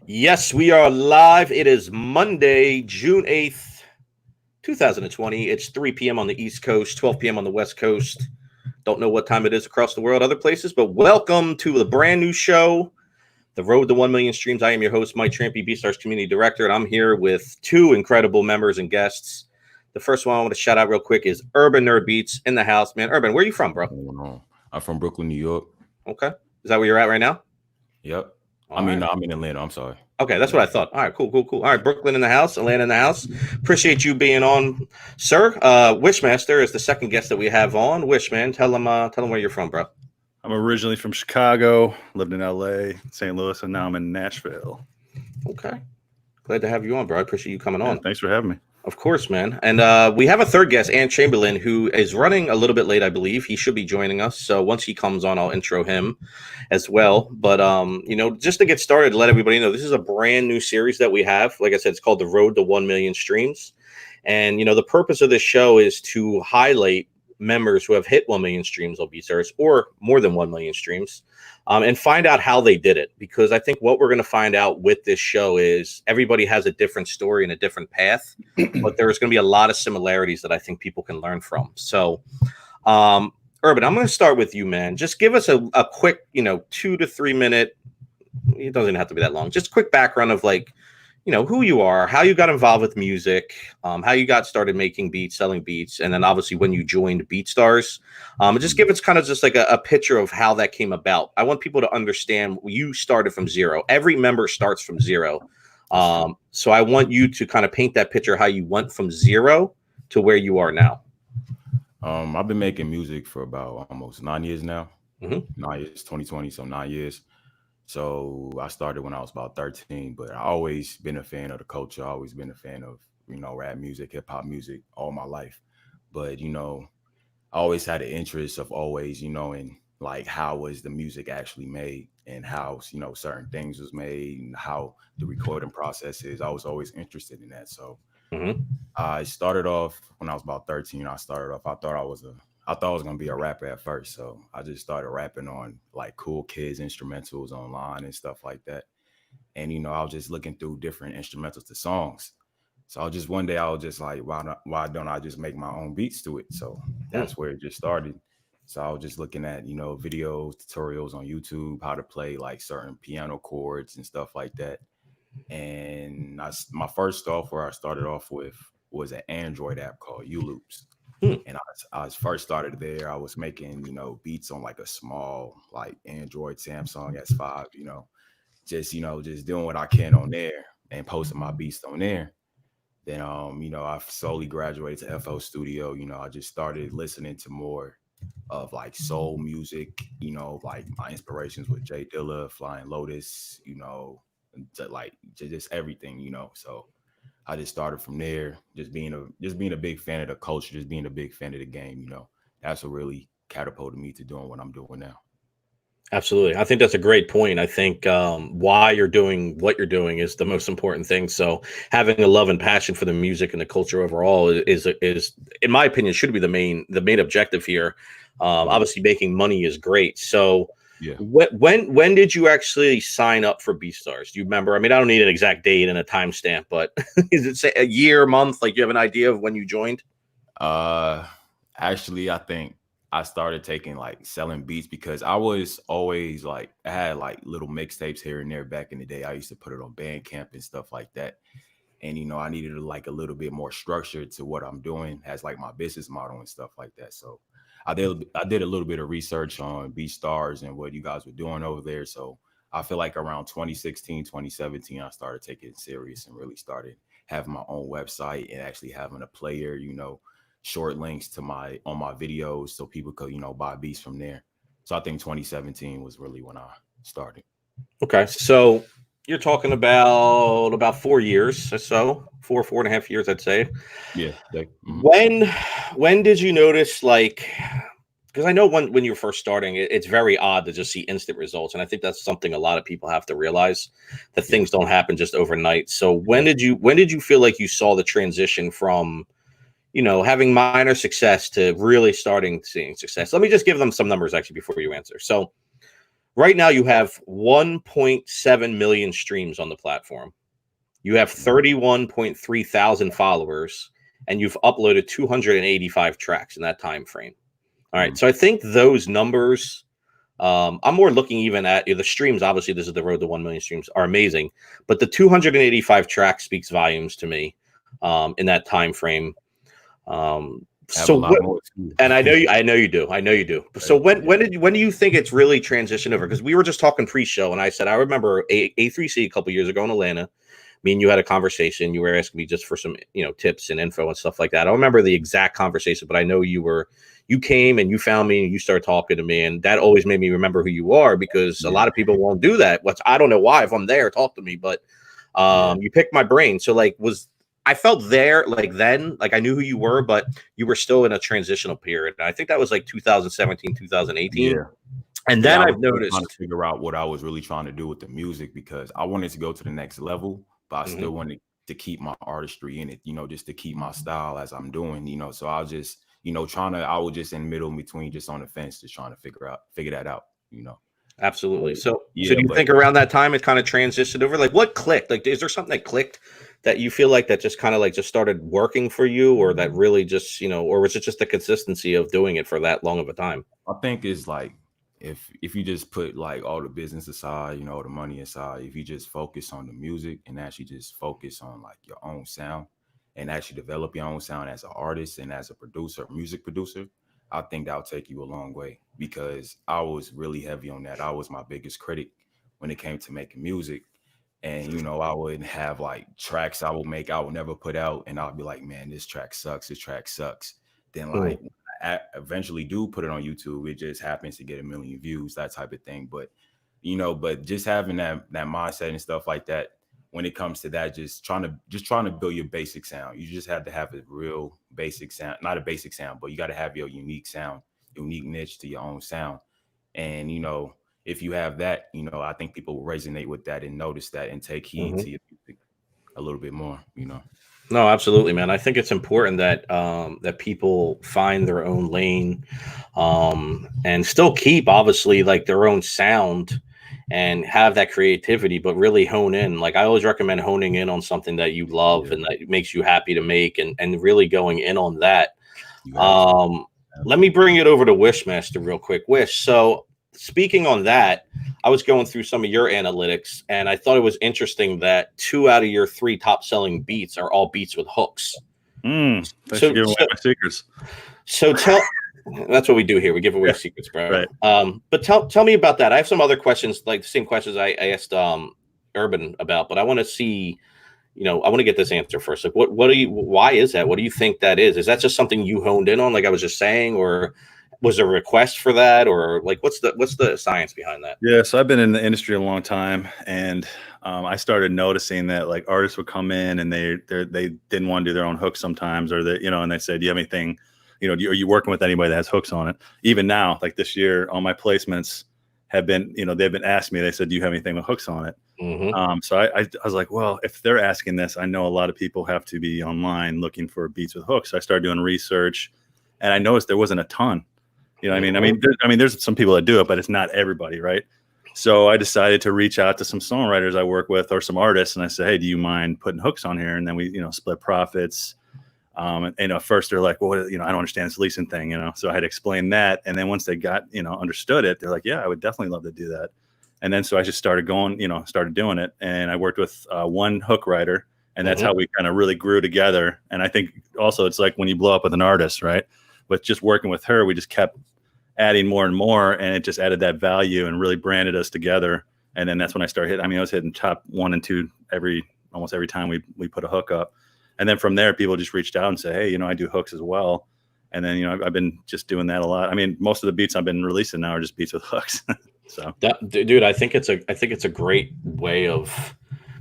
Yes, we are live. It is Monday, June 8th, 2020. It's 3 p.m. on the East Coast, 12 p.m. on the West Coast. Don't know what time it is across the world, other places, but welcome to the brand new show, The Road to 1 Million Streams. I am your host, Mike Trampe, BStars Community Director, and I'm here with two incredible members and guests. The first one I want to shout out real quick is UrBan Nerd Beats in the house, man. UrBan, where are you from, bro? I'm from Brooklyn, New York. Okay. Is that where you're at right now? Yep. All right. No, I'm in Atlanta. I'm sorry. Okay, that's what I thought. All right, cool. All right, Brooklyn in the house, Atlanta in the house. Appreciate you being on, sir. Wyshmaster is the second guest that we have on. Wish, man, tell them where you're from, bro. I'm originally from Chicago, lived in LA, St. Louis, and now I'm in Nashville. Okay, glad to have you on, bro. I appreciate you coming on. Thanks for having me. Of course, man. And we have a third guest, Chamberlain, who is running a little bit late, I believe. He should be joining us. So once he comes on, I'll intro him as well. But, just to get started, let everybody know, this is a brand new series that we have. Like I said, it's called The Road to 1 Million Streams. And, the purpose of this show is to highlight members who have hit 1 million streams on BStars or more than 1 million streams. And find out how they did it, because I think what we're going to find out with this show is everybody has a different story and a different path, but there's going to be a lot of similarities that I think people can learn from. So, UrBan, I'm going to start with you, man. Just give us a quick, 2 to 3 minute. It doesn't have to be that long. Just quick background of who you are, how you got involved with music, how you got started making beats, selling beats, and then obviously when you joined BeatStars. Just give us kind of just like a picture of how that came about. I want people to understand you started from zero. Every member starts from zero. So I want you to kind of paint that picture, how you went from zero to where you are now. I've been making music for about almost 9 years now. 9 years, 2020, so 9 years. So I started when I was about 13, but I always been a fan of the culture. I always been a fan of, rap music, hip hop music all my life. But, I always had an interest of always, in like how was the music actually made and how, certain things was made and how the recording process is. I was always interested in that. So I started off when I was about 13. I thought I was going to be a rapper at first. So I just started rapping on like cool kids instrumentals online and stuff like that. And, I was just looking through different instrumentals to songs. So one day I was just like, why don't I just make my own beats to it? So that's where it just started. So I was just looking at, videos, tutorials on YouTube, how to play like certain piano chords and stuff like that. And my first software I started off with was an Android app called ULoops. And I first started there. I was making, beats on like a small, like Android Samsung S5, just doing what I can on there and posting my beats on there. Then, I slowly graduated to FL Studio. I just started listening to more of like soul music, like my inspirations with Jay Dilla, Flying Lotus, just everything, So I just started from there, just being a big fan of the culture, just being a big fan of the game, That's what really catapulted me to doing what I'm doing now. Absolutely. I think that's a great point. I think why you're doing what you're doing is the most important thing. So having a love and passion for the music and the culture overall is in my opinion, should be the main objective here. Obviously making money is great. So yeah. When did you actually sign up for BeatStars? Do you remember? I mean, I don't need an exact date and a timestamp, but is it say a year, month? Like, you have an idea of when you joined? Actually, I think I started taking like selling beats because I was always like, I had like little mixtapes here and there back in the day. I used to put it on Bandcamp and stuff like that. And, I needed like a little bit more structure to what I'm doing as like my business model and stuff like that. So I did a little bit of research on BeatStars and what you guys were doing over there. So I feel like around 2016, 2017, I started taking it serious and really started having my own website and actually having a player, short links on my videos so people could, buy beats from there. So I think 2017 was really when I started. Okay. So you're talking about 4 years or so, 4.5 years, I'd say. Yeah. When did you notice, like, because I know when you're first starting, it's very odd to just see instant results. And I think that's something a lot of people have to realize, that things don't happen just overnight. So when did you feel like you saw the transition from, having minor success to really starting seeing success? Let me just give them some numbers actually before you answer. So Right now, you have 1.7 million streams on the platform. You have 31.3 thousand followers, and you've uploaded 285 tracks in that time frame. All right, so I think those numbers. I'm more looking even at the streams. Obviously, this is the road to 1 million streams are amazing, but the 285 tracks speaks volumes to me in that time frame. And I know you do. So when do you think it's really transitioned over? Because we were just talking pre-show, and I said I remember A3C a couple years ago in Atlanta. Me and you had a conversation. You were asking me just for some tips and info and stuff like that. I don't remember the exact conversation, but I know you came and you found me and you started talking to me, and that always made me remember who you are, because a lot of people won't do that. Which I don't know why. If I'm there, talk to me. But you picked my brain. So I felt there then, I knew who you were, but you were still in a transitional period. And I think that was 2017, 2018. Yeah. And then I've noticed trying to figure out what I was really trying to do with the music, because I wanted to go to the next level, but I still wanted to keep my artistry in it, just to keep my style as I'm doing, So I was just, I was just in the middle between, just on the fence, just trying to figure that out, Absolutely. So do you think around that time it kind of transitioned over? What clicked? Is there something that clicked that you feel that just kind of just started working for you, or that really just, or was it just the consistency of doing it for that long of a time? I think it's if you just put all the business aside, the money aside, if you just focus on the music and actually just focus on your own sound and actually develop your own sound as an artist and as a producer, music producer, I think that'll take you a long way, because I was really heavy on that. I was my biggest critic when it came to making music. And, I wouldn't have tracks I would make, I would never put out. And I'll be like, man, this track sucks. This track sucks. Then I eventually do put it on YouTube. It just happens to get 1 million views, that type of thing. But, but just having that mindset and stuff like that, when it comes to that, just trying to build your basic sound. You just have to have a real basic sound, not a basic sound, but you got to have your unique sound, unique niche to your own sound. And, if you have that, I think people will resonate with that and notice that and take heed to your music a little bit more, No, absolutely, man. I think it's important that that people find their own lane, and still keep obviously their own sound and have that creativity, but really hone in. I always recommend honing in on something that you love and that makes you happy to make, and really going in on that. Let me bring it over to Wyshmaster real quick. Wish. So speaking on that, I was going through some of your analytics, and I thought it was interesting that 2 out of your 3 top selling beats are all beats with hooks. Thanks for giving away my secrets. So that's what we do here. We give away secrets, bro. Right. But tell me about that. I have some other questions, the same questions I asked UrBan about, but I want to see, I want to get this answer first. Why is that? What do you think that is? Is that just something you honed in on, I was just saying, or was there a request for that, or what's the science behind that? Yeah, so I've been in the industry a long time, and I started noticing that artists would come in and they didn't want to do their own hooks sometimes, or that and they said, do you have anything, are you working with anybody that has hooks on it? Even now, this year, all my placements have been, they've been asking me. They said, do you have anything with hooks on it? So I was like, well, if they're asking this, I know a lot of people have to be online looking for beats with hooks. So I started doing research, and I noticed there wasn't a ton. I mean, there's some people that do it, but it's not everybody, right? So I decided to reach out to some songwriters I work with, or some artists, and I said, hey, do you mind putting hooks on here? And then we, split profits. And at first they're like, well, I don't understand this leasing thing, So I had explained that, and then once they got, understood it, they're like, yeah, I would definitely love to do that. And then so I just started going, started doing it, and I worked with one hook writer, and that's how we kind of really grew together. And I think also it's when you blow up with an artist, right? But just working with her, we just kept adding more and more, and it just added that value and really branded us together. And then that's when I started hitting. I was hitting top 1 and 2 almost every time we put a hook up. And then from there, people just reached out and said, hey, I do hooks as well. And then I've been just doing that a lot. I mean, most of the beats I've been releasing now are just beats with hooks. So dude, I think it's a great way of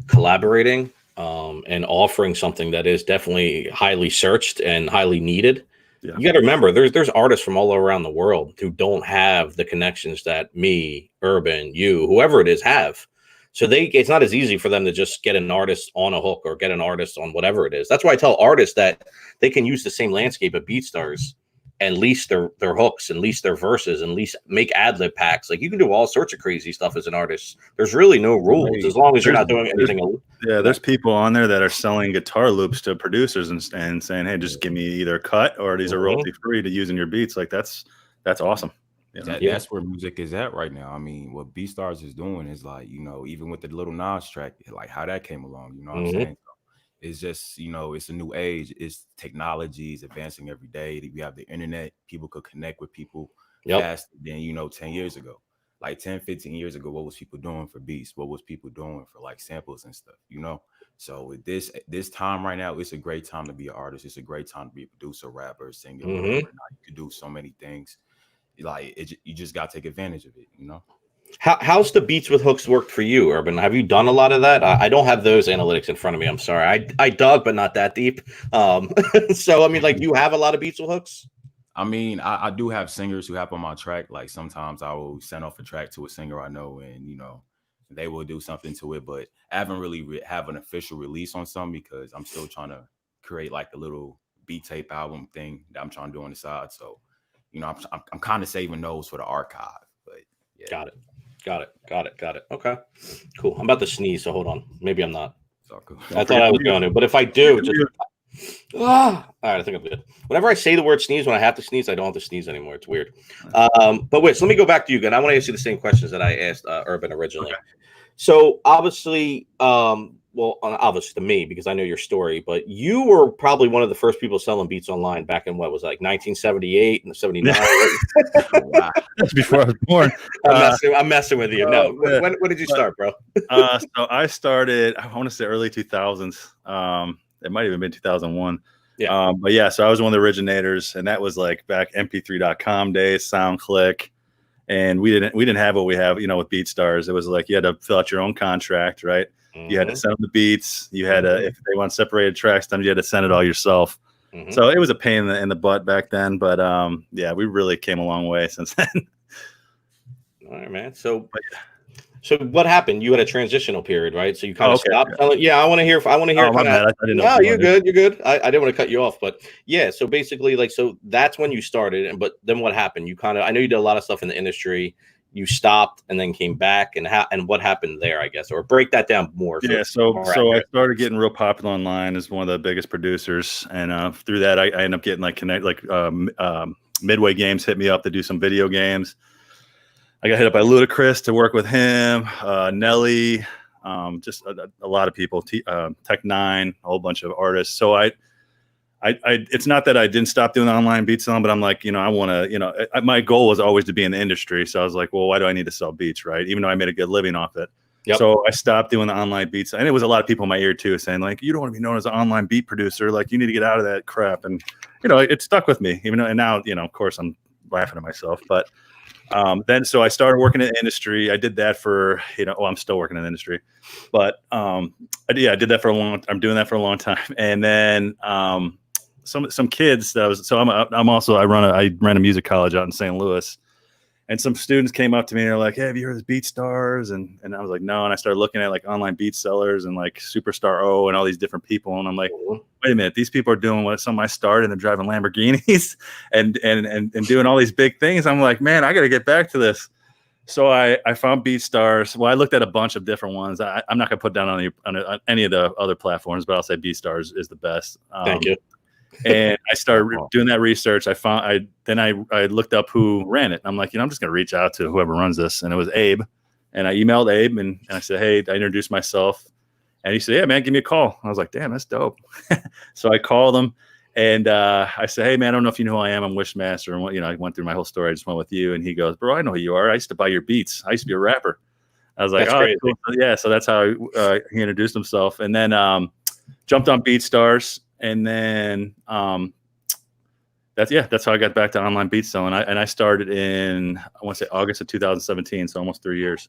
collaborating and offering something that is definitely highly searched and highly needed. Yeah. You got to remember, there's artists from all around the world who don't have the connections that me, UrBan, you, whoever it is, have. So it's not as easy for them to just get an artist on a hook or get an artist on whatever it is. That's why I tell artists that they can use the same landscape of BeatStars and lease their hooks and lease their verses and make ad-lib packs. Like, you can do all sorts of crazy stuff as an artist. There's really no rules as long as you're not doing anything. Yeah, there's people on there that are selling guitar loops to producers and saying, hey, just give me either a cut or these are royalty free to use in your beats. Like, that's awesome. That's where music is at right now. I mean, what BeatStars is doing is like, you know, even with the little Nas track, like how that came along, you know what I'm saying? It's just, you know, it's a new age. It's technology is advancing every day. We have the internet. People could connect with people faster than, you know, 10 years ago. Like 10, 15 years ago, what was people doing for beats? What was people doing for like samples and stuff, you know? So with this time right now, it's a great time to be an artist. It's a great time to be a producer, rapper, singer, whatever. Now you can do so many things. Like you just got to take advantage of it, you know? How's the beats with hooks worked for you, UrBan? Have you done a lot of that? I don't have those analytics in front of me. I'm sorry. I dug, but not that deep. So, I mean, like, you have a lot of beats with hooks? I mean, I do have singers who have on my track. Like, sometimes I will send off a track to a singer I know, and, you know, they will do something to it. But I haven't really have an official release on some because I'm still trying to create, like, a little beat tape album thing that I'm trying to do on the side. So, you know, I'm kind of saving those for the archive. But, yeah. Got it. Okay, cool. I'm about to sneeze, so hold on. Maybe I'm not. It's all cool. I thought I was going to, but if I do, all right, I think I'm good. Whenever I say the word sneeze, when I have to sneeze, I don't have to sneeze anymore. It's weird. But wait, so let me go back to you again. I want to ask you the same questions that I asked UrBan originally. Okay. So obviously, obviously to me, because I know your story, but you were probably one of the first people selling beats online back in what was like 1978 and 79. Wow. That's before I was born. I'm messing with you. No, when did you start, bro? So I started, I want to say early 2000s. It might have even been 2001. Yeah. But yeah, so I was one of the originators, and that was like back mp3.com days, SoundClick. And we didn't have what we have, you know, with BeatStars. It was like you had to fill out your own contract, right? You had to send them the beats. You had to, if they want separated tracks, then you had to send it all yourself. So it was a pain in the butt back then. But yeah, we really came a long way since then. All right, man. So what happened? You had a transitional period, right? So you kind of stopped telling. Yeah, I want to hear. Oh, no, you're good. You're good. I didn't want to cut you off, but yeah. So basically, like, so that's when you started, but then what happened? You kind of, I know you did a lot of stuff in the industry. You stopped and then came back, and what happened there, I guess, or break that down more. Yeah. So I started getting real popular online as one of the biggest producers, and through that, I ended up getting Midway Games hit me up to do some video games. I got hit up by Ludacris to work with him, Nelly, just a lot of people, Tech9, a whole bunch of artists. So it's not that I didn't stop doing online beat selling, but I'm like, you know, I want to, you know, my goal was always to be in the industry. So I was like, well, why do I need to sell beats, right? Even though I made a good living off it. Yep. So I stopped doing the online beats. And it was a lot of people in my ear too, saying like, you don't want to be known as an online beat producer. Like, you need to get out of that crap. And, you know, it stuck with me, even though, and now, you know, of course I'm laughing at myself, but then, so I started working in the industry. I did that for, you know, I'm still working in the industry, but I did that for a long. I'm doing that for a long time. And then some kids that I ran a music college out in St. Louis, and some students came up to me and they're like, "Hey, have you heard of BeatStars?" And I was like, "No." And I started looking at like online beat sellers and like Superstar O and all these different people, and I'm like, wait a minute, these people are doing what some I started, and they're driving Lamborghinis and doing all these big things. I'm like, man, I got to get back to this. So I found BeatStars. Well, I looked at a bunch of different ones. I'm not gonna put down on any of the other platforms, but I'll say BeatStars is the best. Thank you. And I started doing that research. I looked up who ran it. I'm like, you know, I'm just gonna reach out to whoever runs this, and it was Abe. And I emailed Abe and I said, hey, I introduced myself. And he said, yeah, man, give me a call. I was like, damn, that's dope. So I called him and I said, hey, man, I don't know if you know who I am. I'm Wyshmaster. And, you know, I went through my whole story. I just went with you. And he goes, bro, I know who you are. I used to buy your beats. I used to be a rapper. I was like, that's crazy. Cool. Yeah. So that's how he introduced himself. And then jumped on BeatStars. And then that's how I got back to online beat selling. I started in, I want to say August of 2017. So almost 3 years.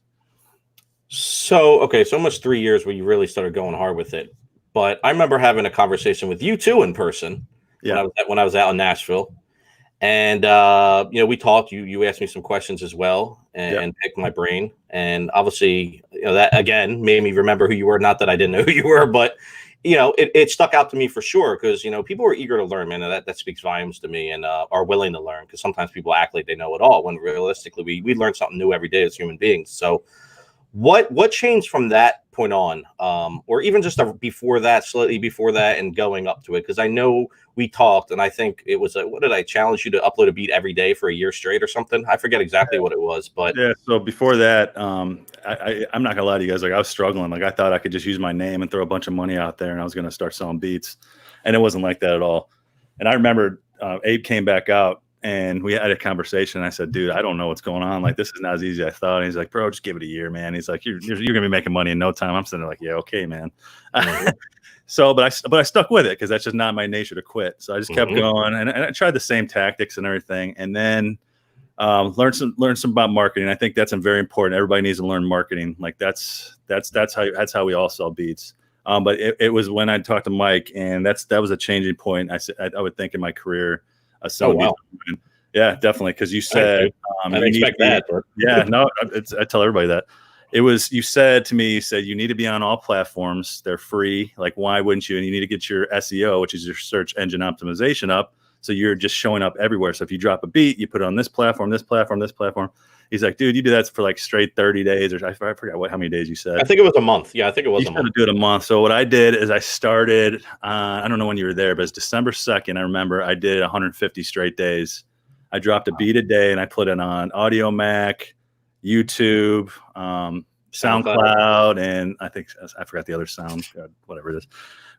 So almost 3 years where you really started going hard with it. But I remember having a conversation with you too in person. Yeah. When I was out in Nashville, and you know, we talked. You asked me some questions as well, and picked my brain. And obviously, you know, that again made me remember who you were. Not that I didn't know who you were, but it stuck out to me for sure because people are eager to learn, man, and that speaks volumes to me, and are willing to learn, because sometimes people act like they know it all when realistically we learn something new every day as human beings. So what changed from that point on, or even just before that, slightly before that, and going up to it? Because I know we talked, and I think it was what did I challenge you to upload a beat every day for a year straight or something? I forget exactly what it was, but yeah. So before that, I'm not gonna lie to you guys. Like, I was struggling. Like, I thought I could just use my name and throw a bunch of money out there, and I was gonna start selling beats, and it wasn't like that at all. And I remember Abe came back out, and we had a conversation. And I said, dude, I don't know what's going on. Like, this is not as easy as I thought. And he's like, bro, just give it a year, man. He's like, you're gonna be making money in no time. I'm sitting there like, yeah, okay, man. So, but I stuck with it because that's just not my nature to quit. So I just kept going, and I tried the same tactics and everything, and then learn some about marketing. I think that's very important. Everybody needs to learn marketing. Like, that's how we all sell beats. But it was when I talked to Mike, and that was a changing point. I would think in my career. Wow. Yeah, definitely. Because you said, I didn't expect that. But. Yeah, no, I tell everybody that. You said to me, you need to be on all platforms. They're free. Like, why wouldn't you? And you need to get your SEO, which is your search engine optimization, up. So you're just showing up everywhere. So if you drop a beat, you put it on this platform, this platform, this platform. He's like, dude, you do that for like straight 30 days. Or I forgot how many days you said. I think it was a month. Yeah, I think it was a month. Do it a month. So what I did is I started, I don't know when you were there, but it's December 2nd. I remember I did 150 straight days. I dropped a beat a day, and I put it on Audio Mac, YouTube, SoundCloud, and I forgot the other sound, whatever it is,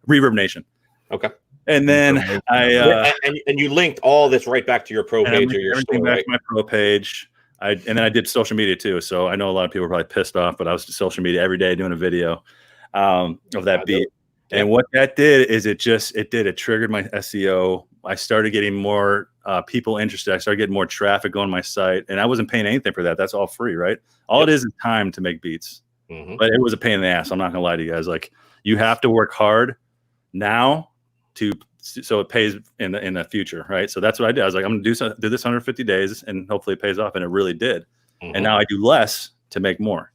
Reverb Nation. Okay. And then and you linked all this right back to your pro page or your store, back right? to my pro page. And then I did social media too. So I know a lot of people are probably pissed off, but I was social media every day doing a video of that beat. Yeah. And what that did is it triggered my SEO. I started getting more people interested. I started getting more traffic on my site, and I wasn't paying anything for that. That's all free, right? All it is time to make beats. But it was a pain in the ass. I'm not gonna lie to you guys. Like, you have to work hard now so it pays in the future, right? So that's what I did. I was like, I'm gonna do this 150 days, and hopefully it pays off, and it really did. And now I do less to make more.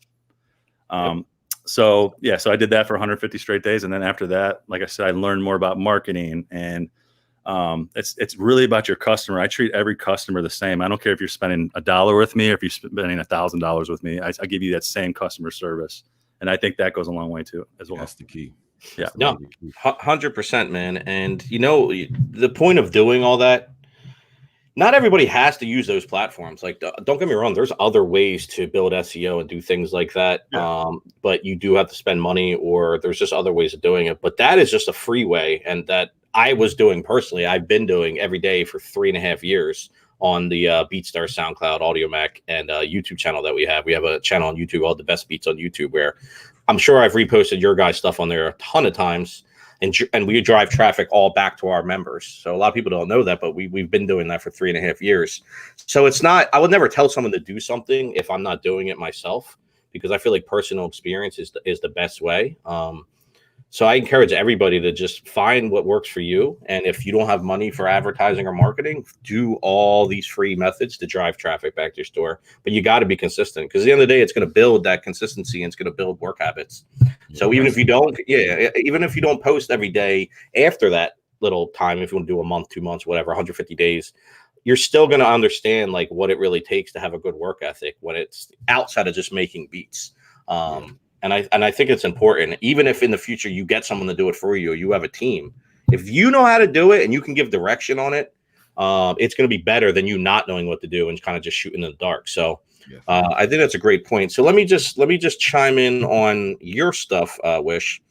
So I did that for 150 straight days, and then after that, like I said, I learned more about marketing, and it's really about your customer. I treat every customer the same. I don't care if you're spending $1 with me or if you're spending $1,000 with me. I give you that same customer service, and I think that goes a long way too as well. That's the key. Yeah, no, 100%, man. And the point of doing all that, not everybody has to use those platforms. Like, don't get me wrong, there's other ways to build SEO and do things like that. Yeah. But you do have to spend money, or there's just other ways of doing it. But that is just a free way, and that I was doing personally. I've been doing every day for 3.5 years on the BeatStars, SoundCloud, Audio Mac, and YouTube channel that we have. We have a channel on YouTube called The Best Beats on YouTube, where I'm sure I've reposted your guys' stuff on there a ton of times, and we drive traffic all back to our members. So a lot of people don't know that, but we've been doing that for 3.5 years. So it's not, I would never tell someone to do something if I'm not doing it myself, because I feel like personal experience is the best way. So I encourage everybody to just find what works for you. And if you don't have money for advertising or marketing, do all these free methods to drive traffic back to your store. But you got to be consistent, because at the end of the day, it's going to build that consistency, and it's going to build work habits. So even if you don't post every day after that little time, if you want to do a month, 2 months, whatever, 150 days, you're still going to understand like what it really takes to have a good work ethic when it's outside of just making beats. And I think it's important, even if in the future you get someone to do it for you, or you have a team. If you know how to do it and you can give direction on it, it's going to be better than you not knowing what to do and kind of just shooting in the dark. So I think that's a great point. So let me just chime in on your stuff, Wish.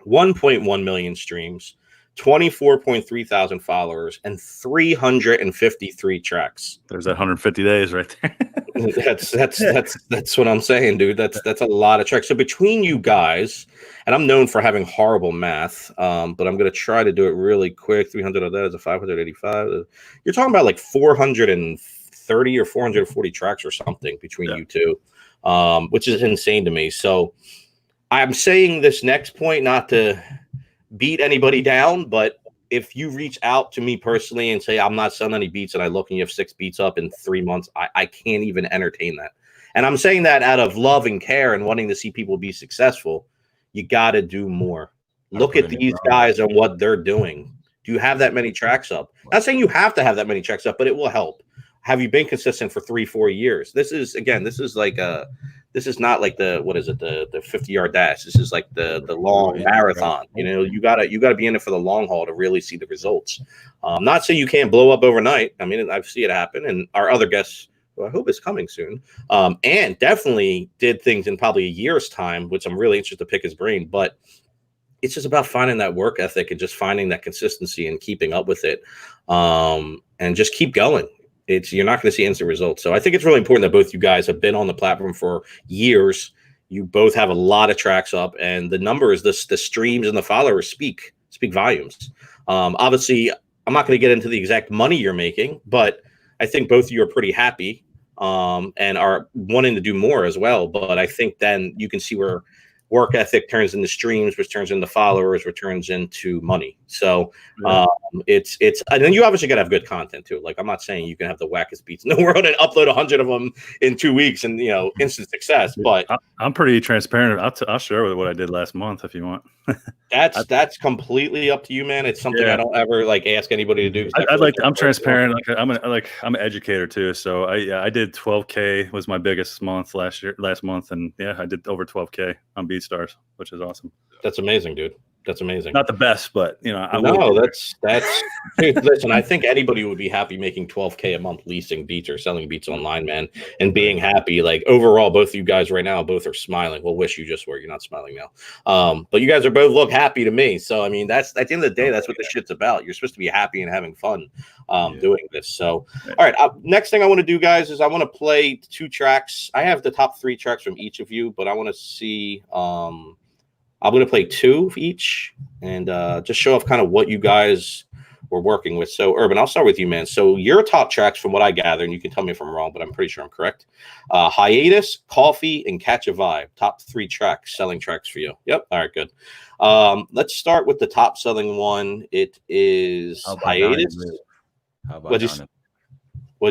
1.1 million streams, 24.3 thousand followers, and 353 tracks. There's that 150 days right there. That's what I'm saying, dude. That's a lot of tracks. So between you guys, and I'm known for having horrible math, but I'm gonna try to do it really quick. 300 of that is a 585. You're talking about like 430 or 440 tracks or something between you two, which is insane to me. So I'm saying this next point not to beat anybody down, but if you reach out to me personally and say, I'm not selling any beats, and I look and you have 6 beats up in 3 months, I can't even entertain that. And I'm saying that out of love and care and wanting to see people be successful. You got to do more. Look put at in the these ground. guys and what they're doing. Do you have that many tracks up? Not saying you have to have that many tracks up, but it will help. Have you been consistent for 3-4 years? This is not like the 50-yard dash. This is like the long marathon. You know, you gotta be in it for the long haul to really see the results. Not saying you can't blow up overnight. I mean, I've seen it happen, and our other guests, who I hope is coming soon, and definitely did things in probably a year's time, which I'm really interested to pick his brain. But it's just about finding that work ethic and just finding that consistency and keeping up with it, and just keep going. You're not going to see instant results. So I think it's really important that both you guys have been on the platform for years. You both have a lot of tracks up, and the numbers, the streams and the followers speak volumes. Obviously, I'm not going to get into the exact money you're making, but I think both of you are pretty happy, and are wanting to do more as well. But I think then you can see where work ethic turns into streams, which turns into followers, which turns into money. So it's and then you obviously got to have good content too. Like, I'm not saying you can have the wackest beats in the world and upload 100 of them in 2 weeks and, you know, instant success. But I'm pretty transparent. I'll share with what I did last month if you want. that's completely up to you, man. It's something I don't ever like ask anybody to do. I'm transparent. I'm an educator too. So I did 12K was my biggest month last month, and I did over 12K on BeatStars, which is awesome. That's amazing, dude. That's amazing. Not the best, but you know, that's dude, listen, I think anybody would be happy making 12K a month leasing beats or selling beats online, man, and being happy. Like, overall, both of you guys right now, both are smiling. Well, wish you just were. You're not smiling now. But you guys are both look happy to me. So I mean, that's at the end of the day, that's what this shit's about. You're supposed to be happy and having fun doing this. So all right, next thing I want to do, guys, is I want to play 2 tracks. I have the top 3 tracks from each of you, but I want to see I'm going to play 2 each and just show off kind of what you guys were working with. So, UrBan, I'll start with you, man. So your top tracks, from what I gather, and you can tell me if I'm wrong, but I'm pretty sure I'm correct. Hiatus, Coffee, and Catch a Vibe. Top 3 tracks, selling tracks for you. Yep. All right, good. Let's start with the top selling one. It is Hiatus. What'd you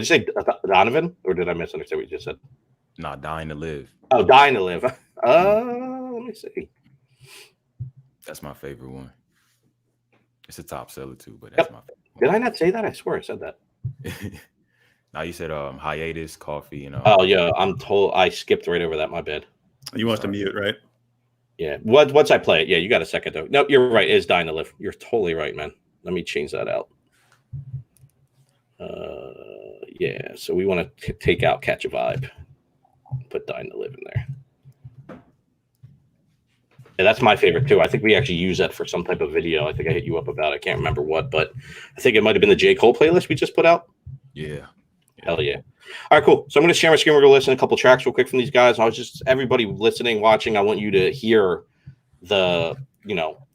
say, Donovan? Or did I misunderstand what you just said? Not Dying to Live. Oh, Dying to Live. Let me see. That's my favorite one. It's a top seller too, but that's my favorite one. Did I not say that? I swear I said that. Now you said Hiatus, Coffee, and oh yeah, I'm told I skipped right over that. My bad. You want to mute, right? Yeah. Once I play it, yeah, you got a second though. No, you're right. It is Dying to Live. You're totally right, man. Let me change that out. Yeah. So we want to take out Catch a Vibe. Put Dying to Live in there. Yeah, that's my favorite too. I think we actually use that for some type of video. I think I hit you up about it. I can't remember what, but I think it might have been the J. Cole playlist we just put out. Yeah. Hell yeah. All right, cool. So I'm going to share my screen. We're going to listen to a couple tracks real quick from these guys. Everybody listening, watching, I want you to hear the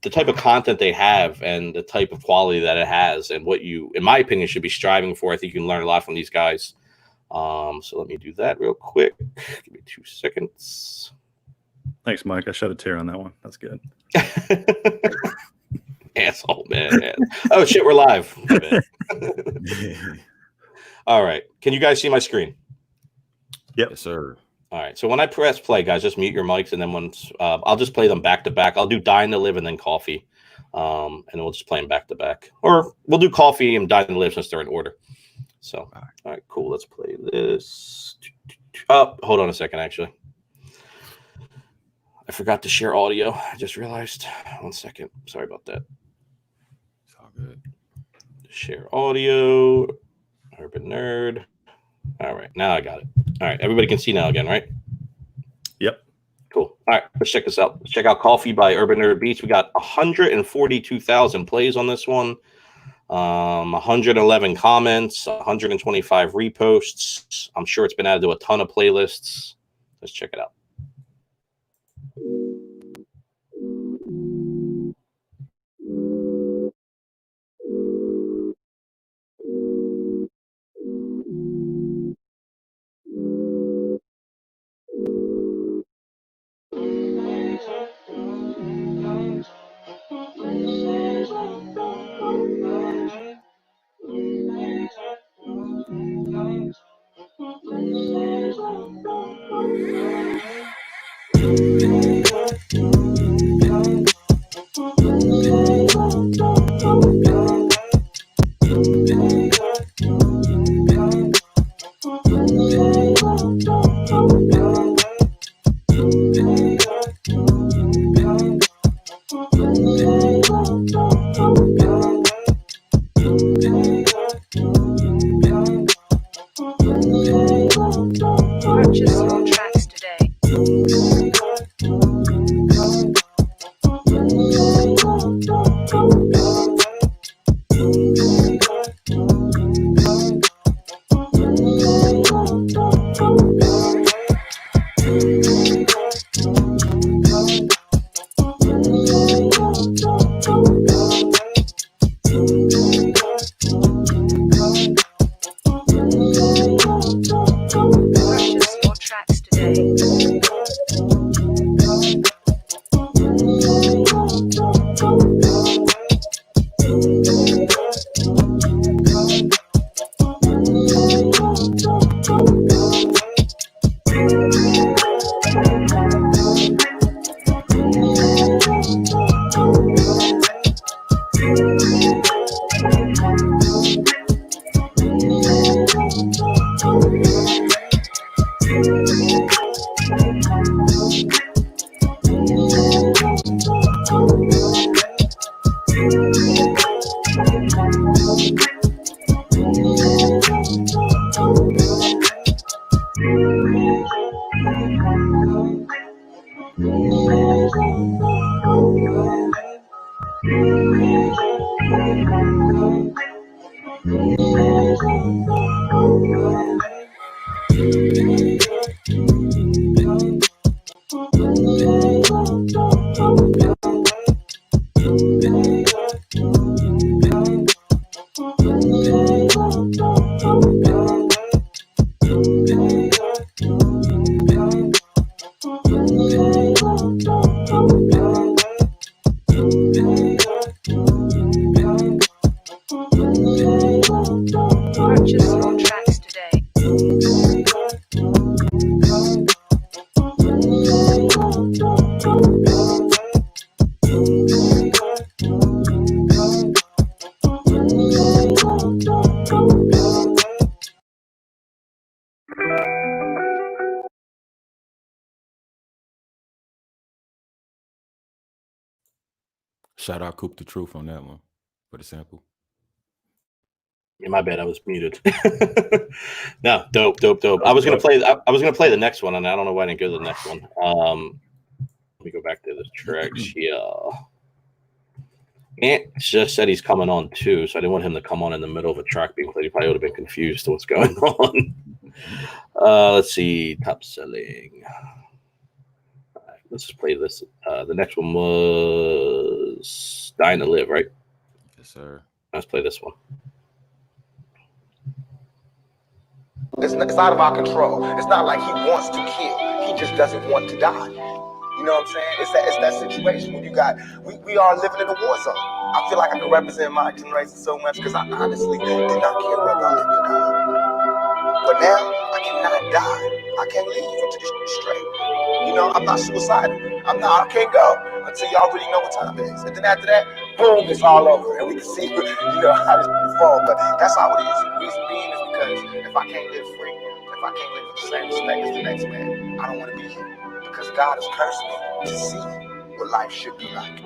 type of content they have and the type of quality that it has and what you, in my opinion, should be striving for. I think you can learn a lot from these guys. So let me do that real quick. Give me 2 seconds. Thanks, Mike. I shed a tear on that one. That's good. Asshole, man. Oh, shit, we're live. All right. Can you guys see my screen? Yep. Yes, sir. All right. So when I press play, guys, just mute your mics, and then once I'll just play them back to back. I'll do Dying to Live and then Coffee, and we'll just play them back to back. Or we'll do Coffee and Dying to Live since they're in order. So, all right, cool. Let's play this. Oh, hold on a second, actually. I forgot to share audio. I just realized. 1 second. Sorry about that. It's all good. Share audio. UrBan Nerd. All right. Now I got it. All right. Everybody can see now again, right? Yep. Cool. All right. Let's check this out. Let's check out Coffee by UrBan Nerd Beats. We got 142,000 plays on this one. 111 comments, 125 reposts. I'm sure it's been added to a ton of playlists. Let's check it out. Purchase your tracks today. Shout out Coop the Truth on that one for the sample. Yeah, my bad, I was muted. No, dope. I was gonna play the next one, and I don't know why I didn't go to the next one. Let me go back to the tracks here. Ant just said he's coming on too, so I didn't want him to come on in the middle of a track being played. He probably would have been confused to what's going on. Let's see, top selling. All right, let's just play this. The next one was Dying to Live, right? Yes, sir. Let's play this one. It's out of our control. It's not like he wants to kill. He just doesn't want to die. You know what I'm saying? It's that situation when we are living in a war zone. I feel like I can represent my generation so much because I honestly did not care whether I lived or died. But now I cannot die. I can't leave into the straight. You know, I'm not suicidal. I can't go until y'all really know what time it is. And then after that, boom, it's all over. And we can see, how this fall. But that's how it is. The reason being is because if I can't live free, if I can't live with the same respect as the next man, I don't want to be here. Because God has cursed me to see what life should be like.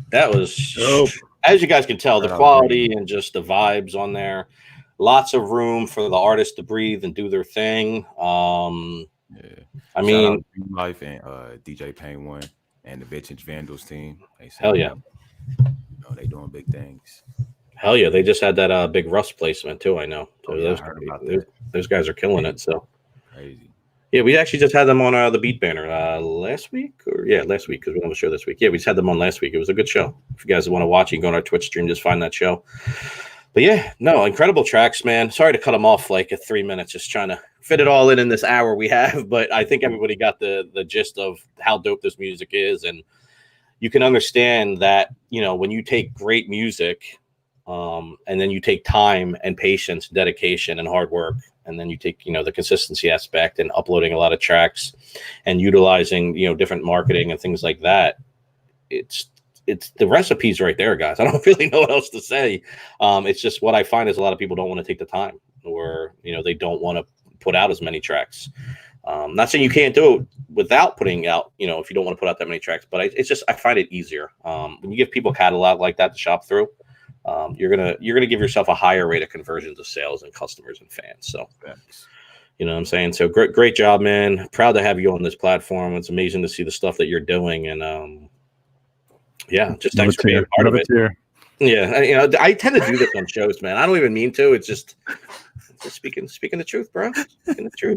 That was dope. As you guys can tell, the quality and just the vibes on there. Lots of room for the artists to breathe and do their thing. Yeah. I mean, Life and DJ Pain One and the Vintage Vandals team. Hell yeah. they doing big things. Hell yeah, they just had that big Rust placement too. I know. So I heard about that. Those guys are killing it. So Crazy. yeah, we actually just had them on the Beat Banner last week, last week because we don't have a show this week. Yeah, we just had them on last week. It was a good show. If you guys want to watch, you can go on our Twitch stream, just find that show. But yeah, no, incredible tracks, man. Sorry to cut them off like at 3 minutes, just trying to fit it all in this hour we have. But I think everybody got the gist of how dope this music is, and you can understand that, you know, when you take great music, and then you take time and patience, dedication and hard work, and then you take, you know, the consistency aspect and uploading a lot of tracks and utilizing, you know, different marketing and things like that. It's the recipe's right there, guys. I don't really know what else to say. It's just what I find is a lot of people don't want to take the time, or, you know, they don't want to put out as many tracks. Not saying you can't do it without putting out, you know, if you don't want to put out that many tracks, but it's just, I find it easier. When you give people a catalog like that to shop through, you're gonna give yourself a higher rate of conversions of sales and customers and fans. So, you know what I'm saying? So great job, man. Proud to have you on this platform. It's amazing to see the stuff that you're doing, and yeah, just thanks for being part of it. Yeah, you know, I tend to do this on shows, man. I don't even mean to. It's just speaking the truth, bro.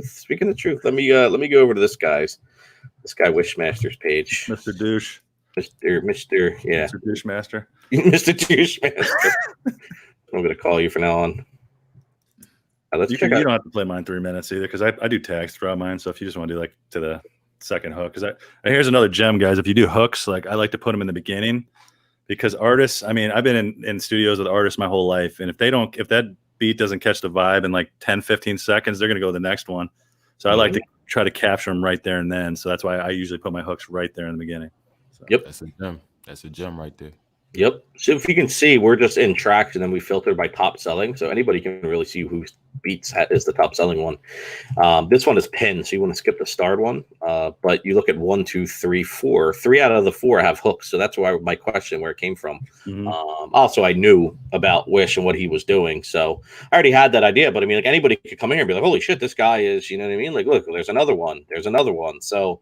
Speaking the truth. Let me go over to this guy Wyshmaster's page. Mr. Douche. Mr. Yeah. Mr. Douchemaster. Mr. Douchemaster. I'm gonna call you from now on. You don't have to play mine 3 minutes either, because I do tags throughout mine. So if you just want to do like to the second hook, because here's another gem, guys. If you do hooks, like I like to put them in the beginning, because artists, I mean, I've been in studios with artists my whole life, and if that beat doesn't catch the vibe in like 10-15 seconds, they're gonna go to the next one. So I like to try to capture them right there and then. So that's why I usually put my hooks right there in the beginning. So. Yep, that's a gem right there. Yep. So if you can see, we're just in tracks, and then we filter by top selling, so anybody can really see whose beats is the top selling one. This one is pinned, so you want to skip the starred one. But you look at 1, 2, 3, 4. 3 out of the 4 have hooks, so that's why my question where it came from. Also, I knew about Wish and what he was doing, so I already had that idea. But I mean, like, anybody could come in here and be like, "Holy shit, this guy is," you know what I mean? Like, look, there's another one. So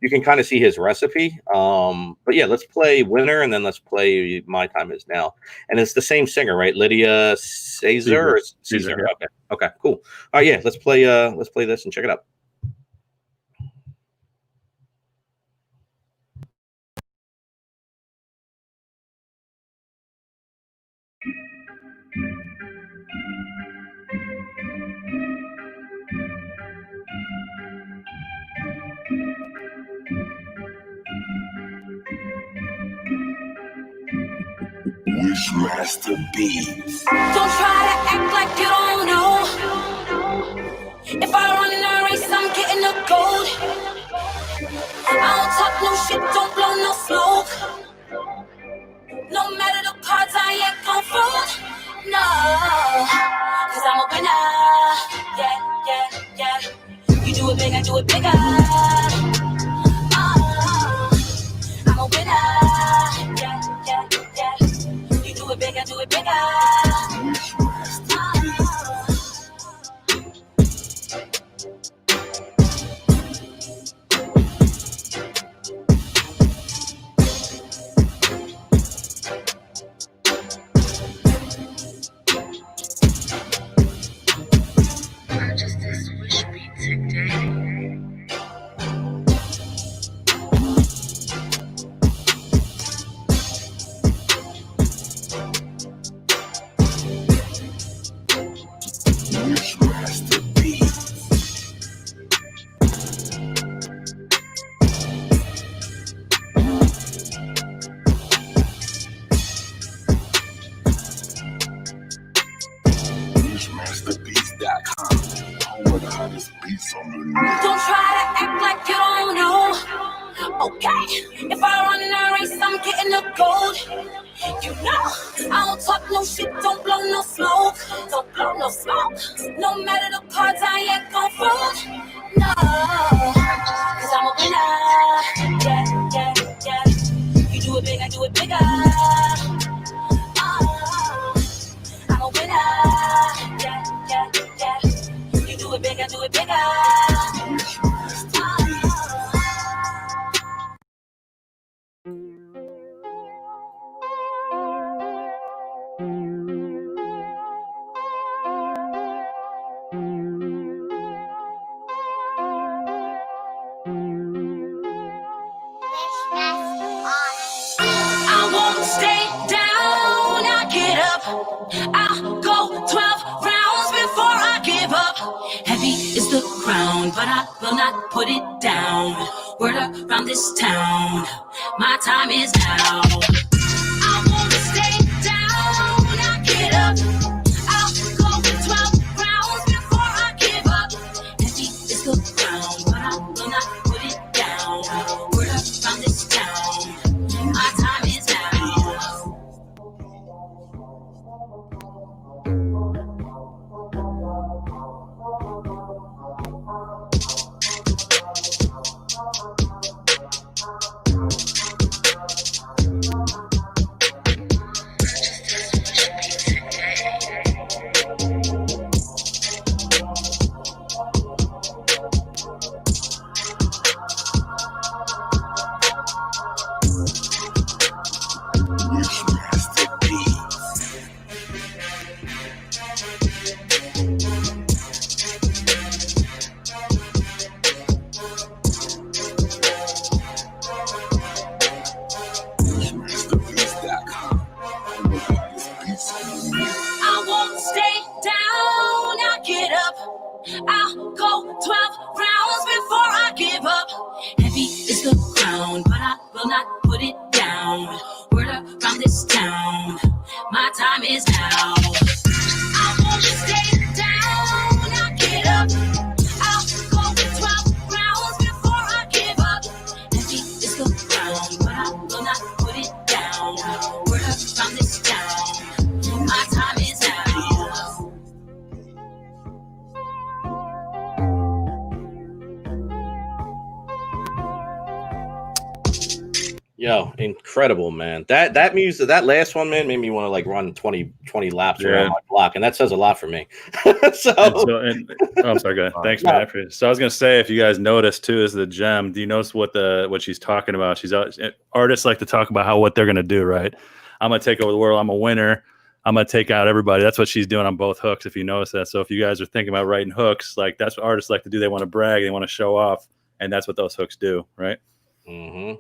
you can kind of see his recipe. But yeah, let's play Winner, and then let's play My Time Is Now. And it's the same singer, right? Lydia Caesar. Caesar. Yeah. Okay, cool. All right, yeah, let's play this and check it out. Wyshmaster beats. Don't try to act like you don't know. If I run the race, I'm getting the gold. I don't talk no shit, don't blow no smoke. No matter the cards, I ain't gon' fold. No, cause I'm a winner. Yeah. You do it big, I do it bigger. I'm a winner. Yeah. You do it big, I do it bigger. Purchase this Wish beat today. Wyshmaster beats. Wyshmasterbeats.com. Home of the hottest beats on the net. Don't try to act like you don't know. Okay, if I run the race, I'm getting the gold. You know, I don't talk no shit, don't blow no smoke. No matter the cards, I ain't gon' fold. No, cause I'm a winner. Yeah. You do it big, I do it bigger. I'm a winner. Yeah. You do it big, I do it bigger. I'll go 12 rounds before I give up. Heavy is the crown, but I will not put it down. Word around this town, my time is now. I won't stay down, I get up. I'll go 12 rounds before I give up. Heavy is the crown, but I will not put it down. Word around this town, my time is now. Wyshmaster beats. Wyshmasterbeats.com. All the hottest beats on the net. I won't stay down, I get up. I'll go 12 rounds before I give up. Heavy is the crown, but I will not put it down. Word around this town, my time is now. I won't stay down, I get up. I'll go 12 rounds before I give up. Heavy is the crown, but I will not put it down. Word around this town, my time is now. Yo, incredible, man. That music, that last one, man, made me want to like run 20 laps around my block, and that says a lot for me. I'm sorry, go ahead. Thanks, man. So I was gonna say, if you guys notice too, is the gem. Do you notice what she's talking about? Artists like to talk about what they're gonna do, right? I'm gonna take over the world. I'm a winner. I'm gonna take out everybody. That's what she's doing on both hooks. If you notice that. So if you guys are thinking about writing hooks, like that's what artists like to do. They want to brag. They want to show off, and that's what those hooks do, right? Mm-hmm.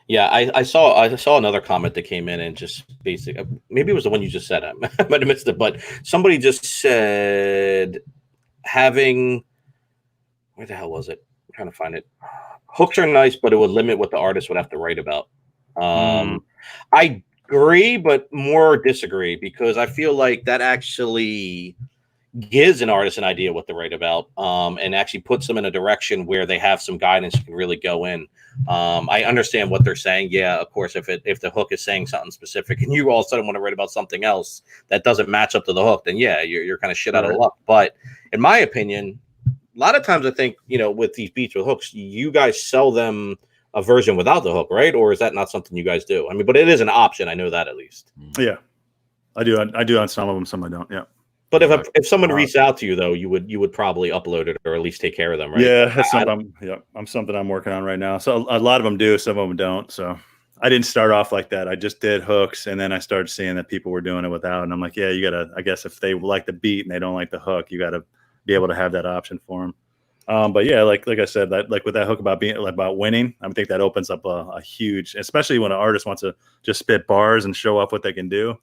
Yeah, I saw another comment that came in and just basically, maybe it was the one you just said. I might have missed it, but somebody just said where the hell was it? I'm trying to find it. Hooks are nice, but it would limit what the artist would have to write about. I agree, but more disagree, because I feel like that actually gives an artist an idea what to write about, and actually puts them in a direction where they have some guidance and can really go in. I understand what they're saying. Yeah, of course, if the hook is saying something specific and you all of a sudden want to write about something else that doesn't match up to the hook, then yeah, you're kind of shit out of luck. But in my opinion, a lot of times I think, with these beats with hooks, you guys sell them a version without the hook, right? Or is that not something you guys do? I mean, but it is an option. I know that, at least. Yeah, I do on some of them, some I don't. Yeah. But if someone reached out to you, though, you would probably upload it, or at least take care of them, right? Yeah, that's something I'm working on right now. So a lot of them do, some of them don't. So I didn't start off like that. I just did hooks, and then I started seeing that people were doing it without, and I'm like, yeah, you gotta. I guess if they like the beat and they don't like the hook, you gotta be able to have that option for them. But yeah, like I said, like with that hook about winning, I think that opens up a huge, especially when an artist wants to just spit bars and show off what they can do.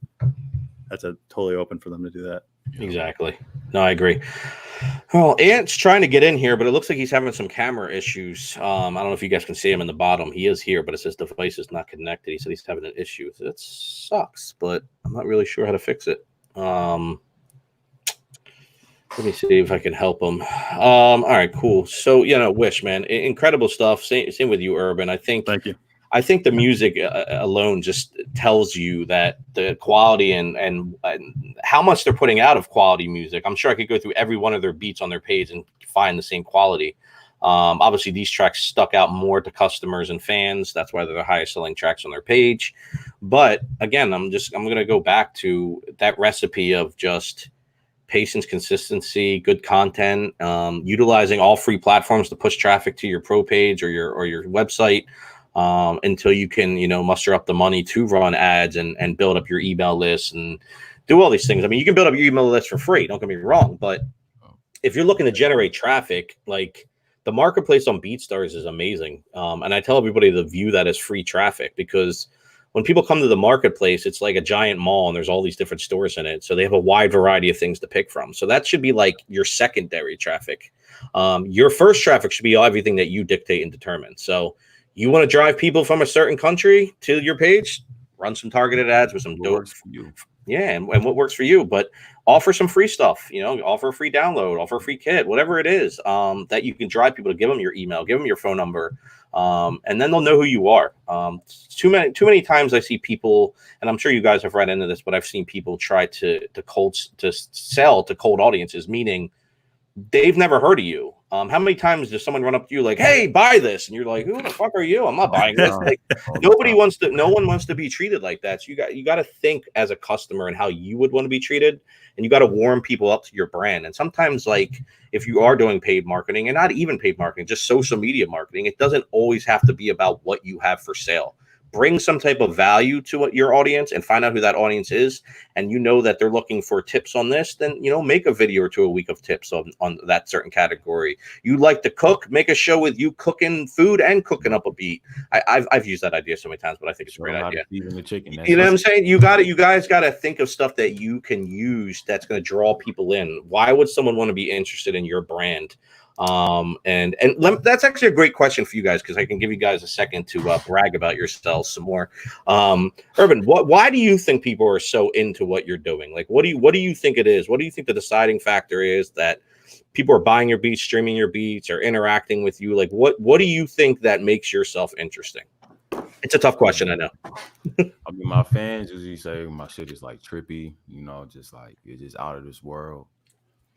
That's totally open for them to do that. Exactly. No, I agree. Well, Ant's trying to get in here, but it looks like he's having some camera issues. I don't know if you guys can see him in the bottom. He is here, but it says device is not connected. He said he's having an issue. It sucks, but I'm not really sure how to fix it. Let me see if I can help him. All right, cool. So, Wish, man, incredible stuff. Same with you, UrBan. Thank you. I think the music alone just tells you that the quality and how much they're putting out of quality music. I'm sure I could go through every one of their beats on their page and find the same quality. Obviously, these tracks stuck out more to customers and fans. That's why they're the highest selling tracks on their page. But again, I'm going to go back to that recipe of just patience, consistency, good content, utilizing all free platforms to push traffic to your pro page or your website. Until you can, muster up the money to run ads and build up your email list and do all these things. I mean, you can build up your email list for free. Don't get me wrong. But if you're looking to generate traffic, like the marketplace on BeatStars is amazing. And I tell everybody to view that as free traffic, because when people come to the marketplace, it's like a giant mall and there's all these different stores in it. So they have a wide variety of things to pick from. So that should be like your secondary traffic. Your first traffic should be everything that you dictate and determine. So you want to drive people from a certain country to your page, run some targeted ads with some dope. Yeah, and what works for you, but offer some free stuff, offer a free download, offer a free kit, whatever it is, that you can drive people to. Give them your email, give them your phone number, and then they'll know who you are. Too many times I see people, and I'm sure you guys have run into this, but I've seen people try to sell to cold audiences, meaning they've never heard of you. How many times does someone run up to you like, "Hey, buy this," and you're like, "Who the fuck are you? I'm not buying this." Like, no one wants to be treated like that. So you got to think as a customer and how you would want to be treated, and you got to warm people up to your brand. And sometimes, like, if you are doing paid marketing, and not even paid marketing, just social media marketing, it doesn't always have to be about what you have for sale. Bring some type of value to your audience and find out who that audience is. And that they're looking for tips on this, then, make a video or two a week of tips on that certain category. You like to cook, make a show with you cooking food and cooking up a beat. I've used that idea so many times, but I think it's a great idea. The chicken. You know what I'm saying? You guys got to think of stuff that you can use that's going to draw people in. Why would someone want to be interested in your brand? And that's actually a great question for you guys, because I can give you guys a second to brag about yourselves some more. UrBan, why do you think people are so into what you're doing? Like, what do you think it is? What do you think the deciding factor is that people are buying your beats, streaming your beats, or interacting with you? Like, what do you think that makes yourself interesting? It's a tough question, I know. I mean, my fans usually say my shit is like trippy, just like it's just out of this world.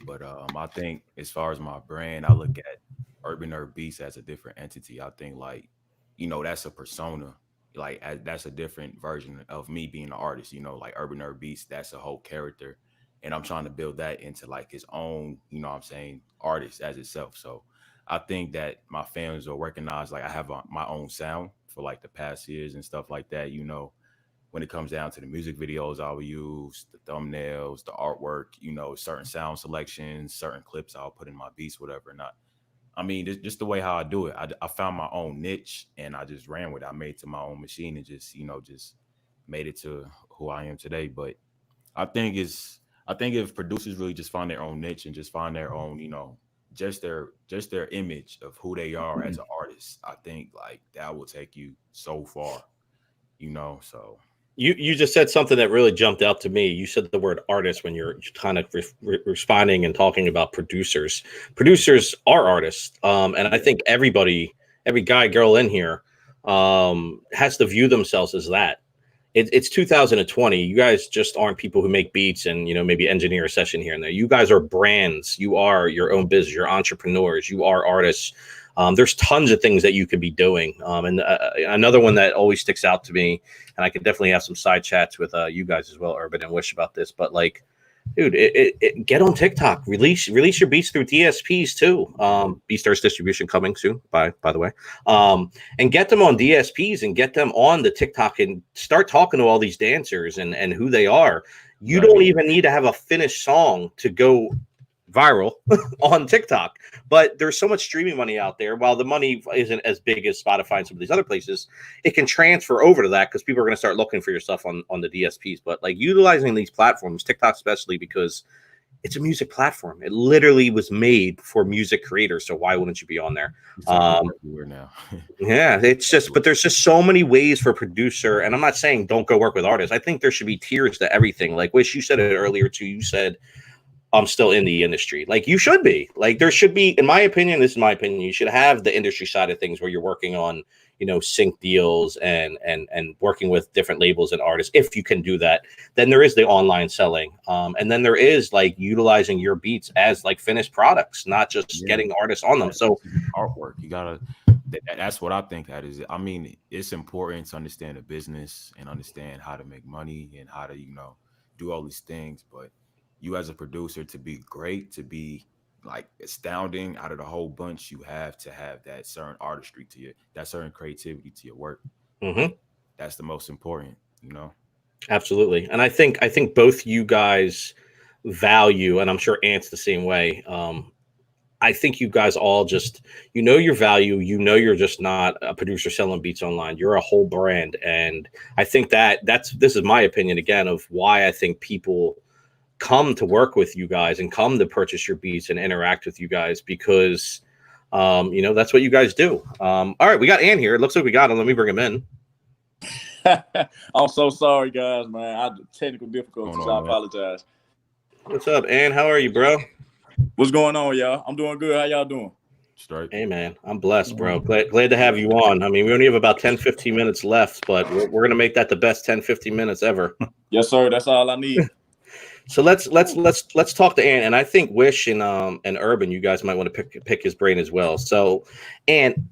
But I think as far as my brand, I look at UrBan Beats as a different entity. I think that's a persona. Like that's a different version of me being an artist. Like UrBan Beats, that's a whole character, and I'm trying to build that into like his own, artist as itself. So I think that my fans will recognize like I have my own sound for like the past years and stuff like that. When it comes down to the music videos, I will use the thumbnails, the artwork, certain sound selections, certain clips I'll put in my beats, whatever. Not, I mean, just the way how I do it. I found my own niche and I just ran with it. I made it to my own machine and just made it to who I am today. But I think if producers really just find their own niche and just find their own, just their image of who they are as an artist, I think like that will take you so far, so. You just said something that really jumped out to me. You said the word artist when you're kind of responding and talking about producers. Producers are artists. And I think every guy, girl in here has to view themselves as that. It's 2020. You guys just aren't people who make beats and, maybe engineer a session here and there. You guys are brands. You are your own business. You're entrepreneurs. You are artists. There's tons of things that you could be doing. And another one that always sticks out to me, and I could definitely have some side chats with you guys as well, UrBan and Wish, about this, but like, dude, get on TikTok, release your beats through DSPs too. BeatStars distribution coming soon, by the way. And get them on DSPs and get them on the TikTok and start talking to all these dancers and who they are. You don't even need to have a finished song to go viral on TikTok, but there's so much streaming money out there. While the money isn't as big as Spotify and some of these other places, it can transfer over to that because people are going to start looking for your stuff on the DSPs. But like utilizing these platforms, TikTok especially, because it's a music platform. It literally was made for music creators. So why wouldn't you be on there? Now. Yeah, it's just, but there's just so many ways for a producer. And I'm not saying don't go work with artists. I think there should be tiers to everything. Like Wish, you said it earlier too. You said, I'm still in the industry. Like you should be. Like there should be, in my opinion, this is my opinion, you should have the industry side of things where you're working on, sync deals and working with different labels and artists. If you can do that, then there is the online selling. And then there is like utilizing your beats as like finished products, not just getting artists on them. So artwork, you gotta, that's what I think that is. I mean, it's important to understand the business and understand how to make money and how to, do all these things. But you as a producer, to be great, to be like astounding out of the whole bunch, you have to have that certain artistry to you, that certain creativity to your work. Mm-hmm. That's the most important, Absolutely. And I think both you guys value, and I'm sure Ant's the same way, I think you guys all just, you know, your value, you know, you're just not a producer selling beats online. You're a whole brand. And I think this is my opinion again of why I think people come to work with you guys and come to purchase your beats and interact with you guys, because you know, that's what you guys do. All right, we got Ann here. It looks like we got him. Let me bring him in. I'm so sorry, guys, man. I had technical difficulties. I apologize. What's up, Ann? How are you, bro? What's going on, y'all? I'm doing good. How y'all doing? Straight. Hey, man, I'm blessed, bro. Glad to have you on. I mean, we only have about 10, 15 minutes left, but we're going to make that the best 10, 15 minutes ever. Yes, sir. That's all I need. So let's talk to Ann, and I think Wish and UrBan, you guys might want to pick his brain as well. So, Ann,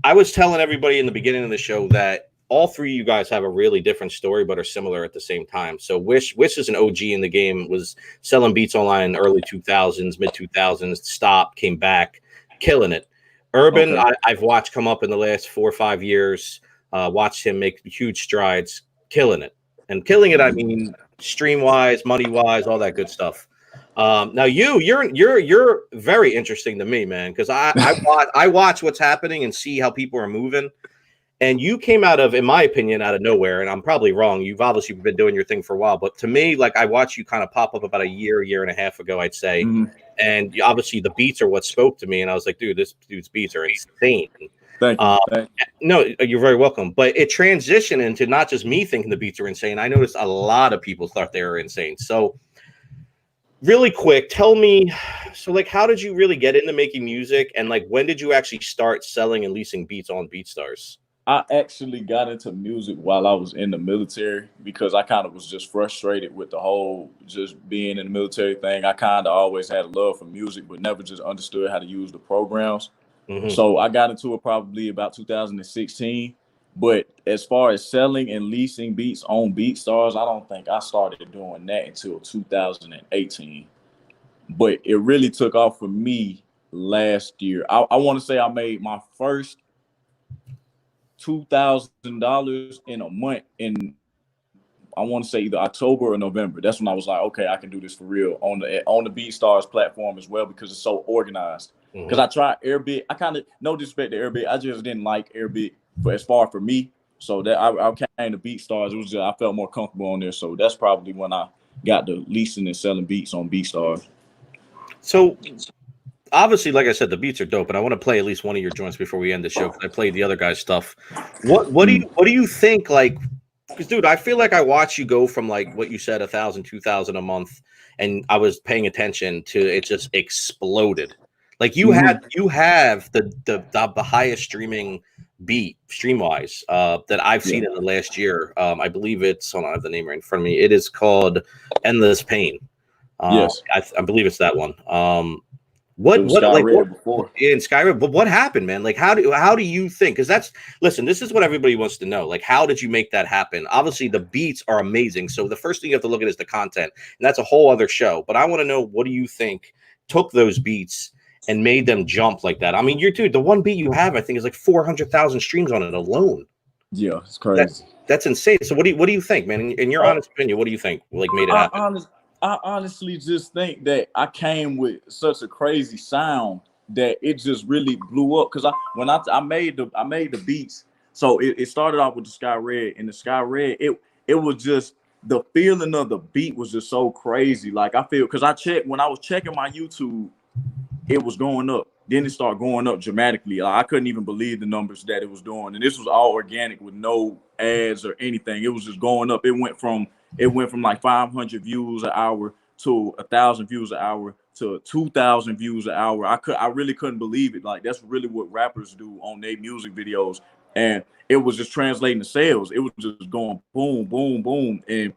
I was telling everybody in the beginning of the show that all three of you guys have a really different story, but are similar at the same time. So Wish is an OG in the game, was selling beats online in the early 2000s, mid 2000s, stopped, came back, killing it. UrBan, okay. I've watched come up in the last 4 or 5 years, watched him make huge strides, killing it. And killing it, I mean, stream wise, money wise, all that good stuff. Now you're very interesting to me, man, because I watch what's happening and see how people are moving. And you came out of, in my opinion, out of nowhere, and I'm probably wrong. You've obviously been doing your thing for a while, but to me, like, I watched you kind of pop up about a year and a half ago, I'd say. Mm-hmm. And obviously the beats are what spoke to me, and I was like, dude, this dude's beats are insane. Thank you. No, you're very welcome. But it transitioned into not just me thinking the beats are insane. I noticed a lot of people thought they were insane. So really quick, tell me, so like, how did you really get into making music, and like, when did you actually start selling and leasing beats on BeatStars? I actually got into music while I was in the military, because I kind of was just frustrated with the whole just being in the military thing. I kind of always had a love for music, but never just understood how to use the programs. Mm-hmm. So I got into it probably about 2016. But as far as selling and leasing beats on BeatStars, I don't think I started doing that until 2018. But it really took off for me last year. I want to say I made my first $2,000 in a month in, I want to say, either October or November. That's when I was like, okay, I can do this for real on the BeatStars platform as well, because it's so organized. Because I tried Airbit. I kind of, no disrespect to Airbit, I just didn't like Airbit as far for me. So that I came to BeatStars. It was just, I felt more comfortable on there. So that's probably when I got the leasing and selling beats on BeatStars. So obviously, like I said, the beats are dope, and I want to play at least one of your joints before we end the show, because I played the other guy's stuff. What do you think? Like, because dude, I feel like I watch you go from like what you said, 1,000, 2,000 a month, and I was paying attention to it, just exploded. Like you have the highest streaming beat stream wise that I've seen in the last year. I believe it's, hold on, I have the name right in front of me. It is called Endless Pain. Yes, I believe it's that one. What like before. In Skyrim, but what happened, man? Like how do you think? Because listen, this is what everybody wants to know. Like, how did you make that happen? Obviously, the beats are amazing. So the first thing you have to look at is the content, and that's a whole other show. But I want to know, what do you think took those beats and made them jump like that? I mean, the one beat you have, I think, is like 400,000 streams on it alone. Yeah, it's crazy. That's insane. So what do you think, man? In your honest opinion, what do you think like made it happen? I honestly just think that I came with such a crazy sound that it just really blew up. Because when I made the beats, so it started off with the Sky Red, and the Sky Red, it was just, the feeling of the beat was just so crazy. Like, I feel, because when I was checking my YouTube, it was going up. Then it started going up dramatically. Like, I couldn't even believe the numbers that it was doing. And this was all organic with no ads or anything. It was just going up. It went from like 500 views an hour to 1,000 views an hour to 2,000 views an hour. I really couldn't believe it. Like, that's really what rappers do on their music videos. And it was just translating to sales. It was just going boom, boom, boom. And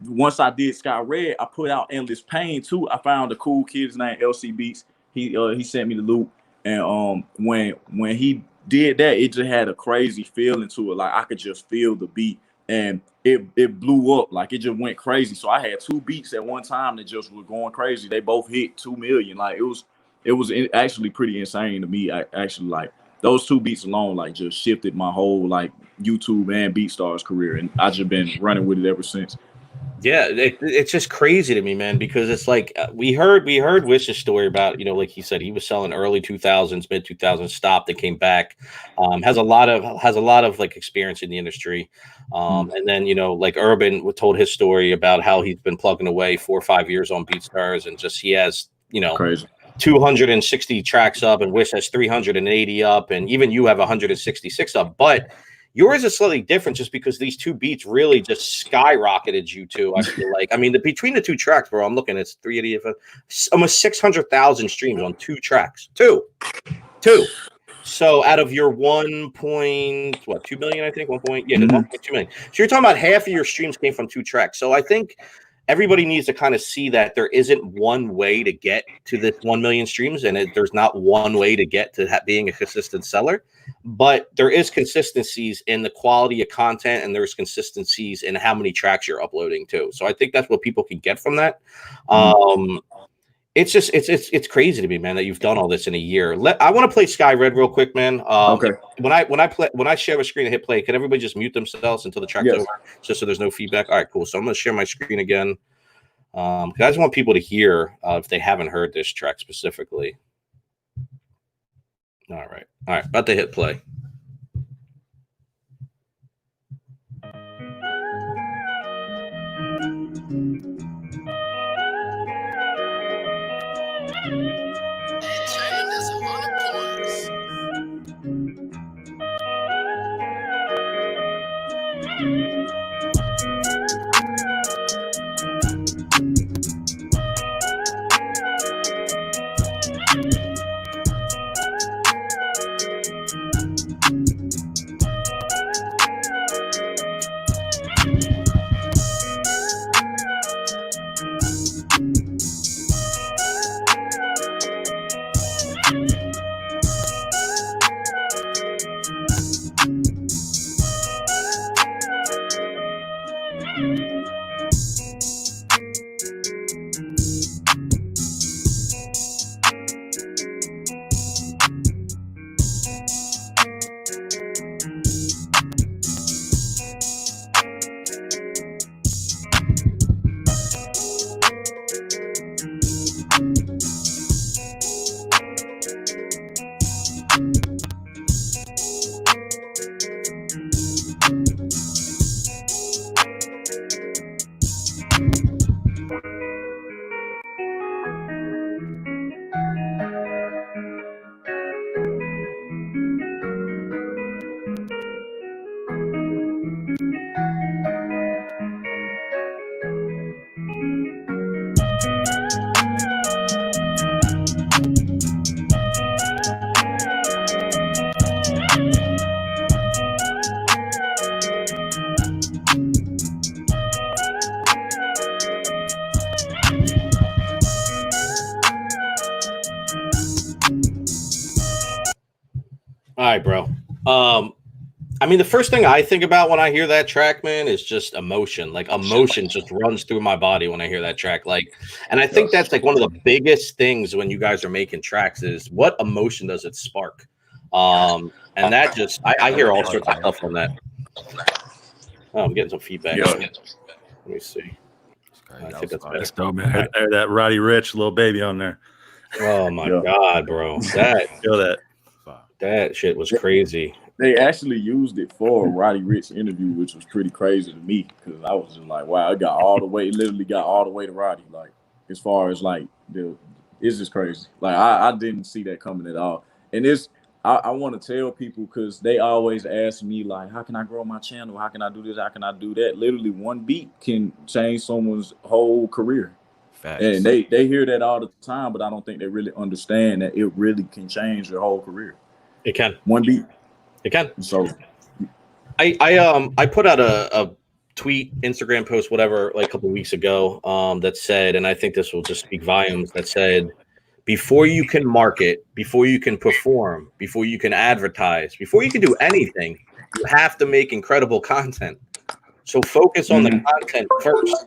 once I did Sky Red, I put out Endless Pain too. I found a cool kid's named LC Beats. He sent me the loop, and when he did that, it just had a crazy feeling to it. Like, I could just feel the beat, and it blew up. Like, it just went crazy. So I had 2 beats at one time that just were going crazy. They both hit 2 million. Like, it was actually pretty insane to me. I actually, like, those 2 beats alone, like, just shifted my whole like YouTube and BeatStars career, and I just been running with it ever since. Yeah, it's just crazy to me, man, because it's like we heard Wish's story about, like he said, he was selling early 2000s, mid 2000s, stopped and came back. Has a lot of like experience in the industry. And then, like UrBan told his story about how he's been plugging away 4 or 5 years on BeatStars, and just he has, Crazy. 260 tracks up, and Wish has 380 up, and even you have 166 up, but yours is slightly different just because these two beats really just skyrocketed you two. I feel like, I mean, between the two tracks, bro, I'm looking at 380, almost 600,000 streams on two tracks. Two. So out of your 1.2 million, I think 1.2 million. So you're talking about half of your streams came from two tracks. So I think everybody needs to kind of see that there isn't one way to get to this 1 million streams, and there's not one way to get to being a consistent seller, but there is consistencies in the quality of content, and there's consistencies in how many tracks you're uploading too. So I think that's what people can get from that. It's just it's crazy to me, man, that you've done all this in a year. I want to play Sky Red real quick, man. Okay. When I share a screen and hit play, can everybody just mute themselves until the track's over, just so there's no feedback? All right, cool. So I'm gonna share my screen again. I just want people to hear if they haven't heard this track specifically. All right, about to hit play. All right, bro. I mean, the first thing I think about when I hear that track, man, is just emotion. Like emotion just runs through my body when I hear that track. Like, and I think that's like one of the biggest things when you guys are making tracks is what emotion does it spark? And that just I hear all sorts of stuff from that. Oh, I'm getting some feedback. Let me see. I think that's better. That's dope, man. That Roddy Ricch little baby on there. Oh my God, bro. That shit was crazy. They actually used it for a Roddy Ricch interview, which was pretty crazy to me because I was just like, wow, it literally got all the way to Roddy. Like, as far as like it's just crazy. Like I didn't see that coming at all. And I want to tell people because they always ask me like, how can I grow my channel? How can I do this? How can I do that? Literally one beat can change someone's whole career. Facts. And they hear that all the time, but I don't think they really understand that it really can change their whole career. It can. One beat. It can. So I put out a tweet, Instagram post, whatever, like a couple weeks ago, that said, and I think this will just speak volumes, that said, before you can market, before you can perform, before you can advertise, before you can do anything, you have to make incredible content. So focus on the content first.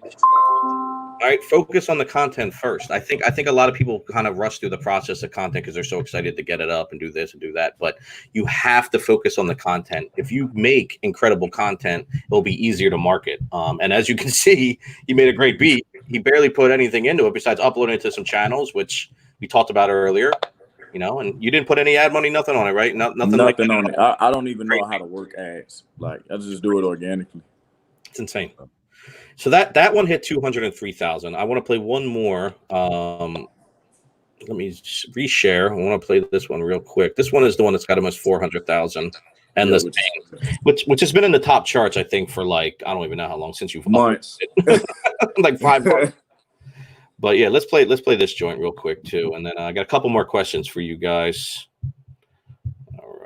All right, focus on the content first. I think a lot of people kind of rush through the process of content because they're so excited to get it up and do this and do that. But you have to focus on the content. If you make incredible content, it'll be easier to market. And as you can see, he made a great beat. He barely put anything into it besides uploading it to some channels, which we talked about earlier. You know, and you didn't put any ad money, nothing on it, right? Nothing like that on it. I don't even know how to work ads. Like I just do it organically. It's insane. So that one hit 203,000. I want to play one more. Let me reshare. I want to play this one real quick. This one is the one that's got almost 400,000. And which has been in the top charts, I think, for like I don't even know how long since you've months, like 5 months. But yeah, let's play this joint real quick too, and then I got a couple more questions for you guys. All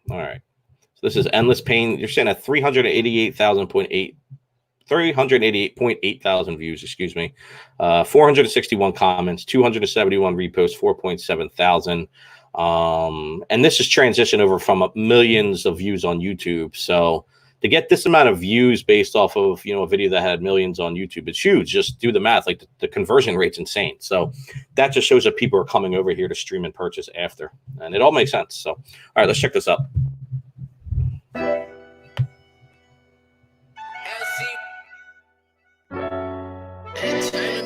right. So this is Endless Pain. You're saying at 388.8 thousand views, excuse me, 461 comments, 271 reposts, 4.7 thousand. And this is transition over from millions of views on YouTube. So to get this amount of views based off of, you know, a video that had millions on YouTube, it's huge. Just do the math. Like the conversion rate's insane. So that just shows that people are coming over here to stream and purchase after, and it all makes sense. So, all right, let's check this out.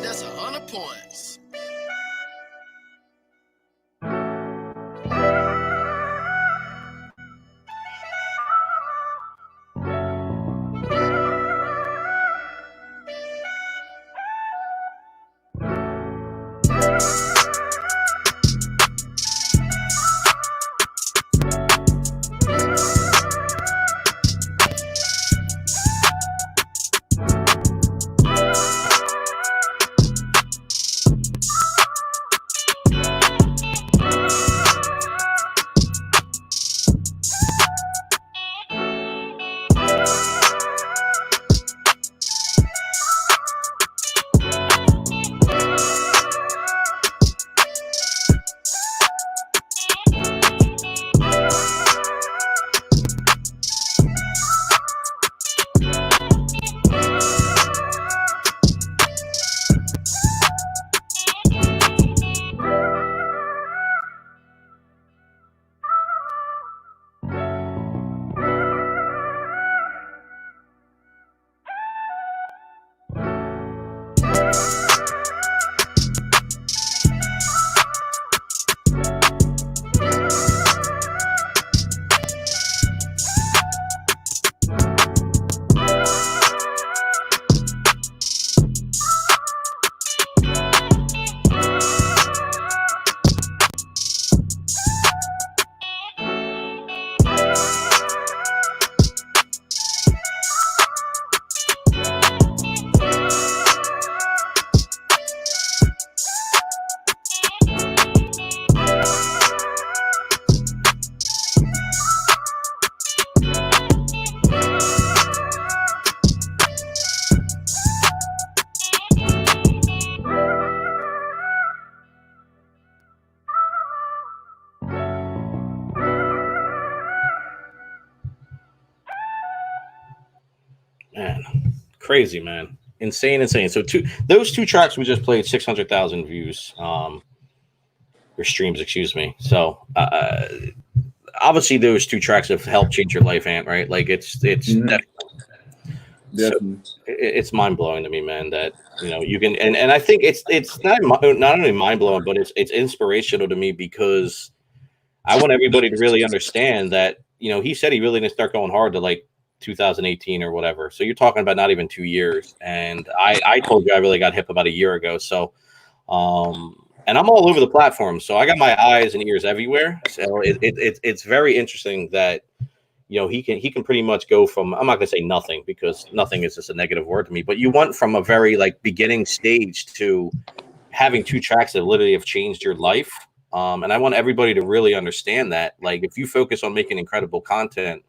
That's 100 points. Man, crazy, man. Insane. So those two tracks we just played 600,000 views, or streams, excuse me. So obviously those two tracks have helped change your life, Ant, right? Like it's definitely. So it's mind blowing to me, man, that you know you can and I think it's not only mind blowing, but it's inspirational to me because I want everybody to really understand that, you know, he said he really didn't start going hard to like 2018 or whatever. So you're talking about not even 2 years. And I told you I really got hip about a year ago. So and I'm all over the platform. So I got my eyes and ears everywhere. So it's very interesting that, you know, he can pretty much go from, I'm not gonna say nothing because nothing is just a negative word to me, but you went from a very like beginning stage to having two tracks that literally have changed your life. And I want everybody to really understand that, like, if you focus on making incredible content,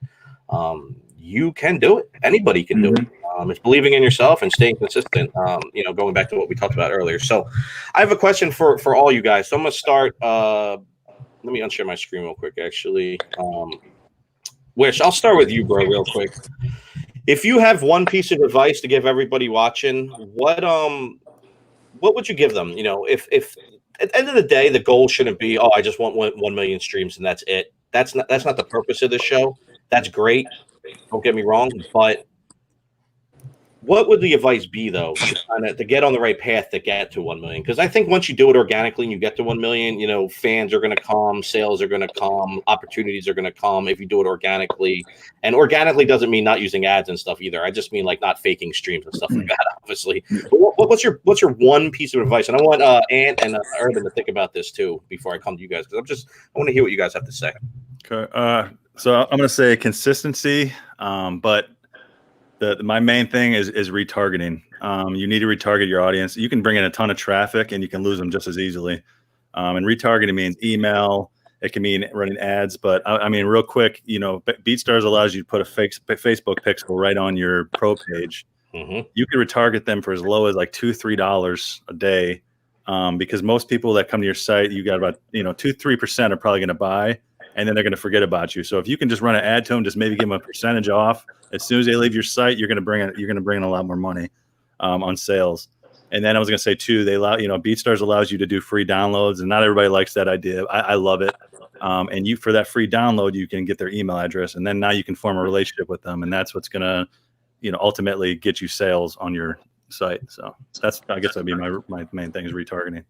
you can do it. Anybody can do it. It's believing in yourself and staying consistent. You know, going back to what we talked about earlier. So I have a question for all you guys. So I'm going to start. Let me unshare my screen real quick, actually. Wish, I'll start with you, bro, real quick. If you have one piece of advice to give everybody watching, what would you give them? You know, if at the end of the day, the goal shouldn't be, oh, I just want 1 million streams and that's it. That's not the purpose of the show. That's great. Don't get me wrong, but what would the advice be though to get on the right path to get to 1 million? Because I think once you do it organically and you get to 1 million, you know, fans are going to come, sales are going to come, opportunities are going to come if you do it organically. And organically doesn't mean not using ads and stuff either. I just mean like not faking streams and stuff like that, obviously. But what's your one piece of advice? And I want Ant and UrBan to think about this too before I come to you guys, because I want to hear what you guys have to say. Okay. So I'm going to say consistency, but my main thing is retargeting. You need to retarget your audience. You can bring in a ton of traffic and you can lose them just as easily. And retargeting means email. It can mean running ads. But I mean, real quick, you know, BeatStars allows you to put a Facebook pixel right on your pro page. Mm-hmm. You can retarget them for as low as like $2-3 a day, because most people that come to your site, you got about 2-3% are probably going to buy, and then they're going to forget about you. So if you can just run an ad to them, just maybe give them a percentage off. As soon as they leave your site, you're going to bring in a lot more money on sales. And then I was going to say too, they allow, BeatStars allows you to do free downloads, and not everybody likes that idea. I love it. And for that free download, you can get their email address, and then now you can form a relationship with them, and that's what's going to, ultimately get you sales on your site. So I guess that'd be my main thing is retargeting.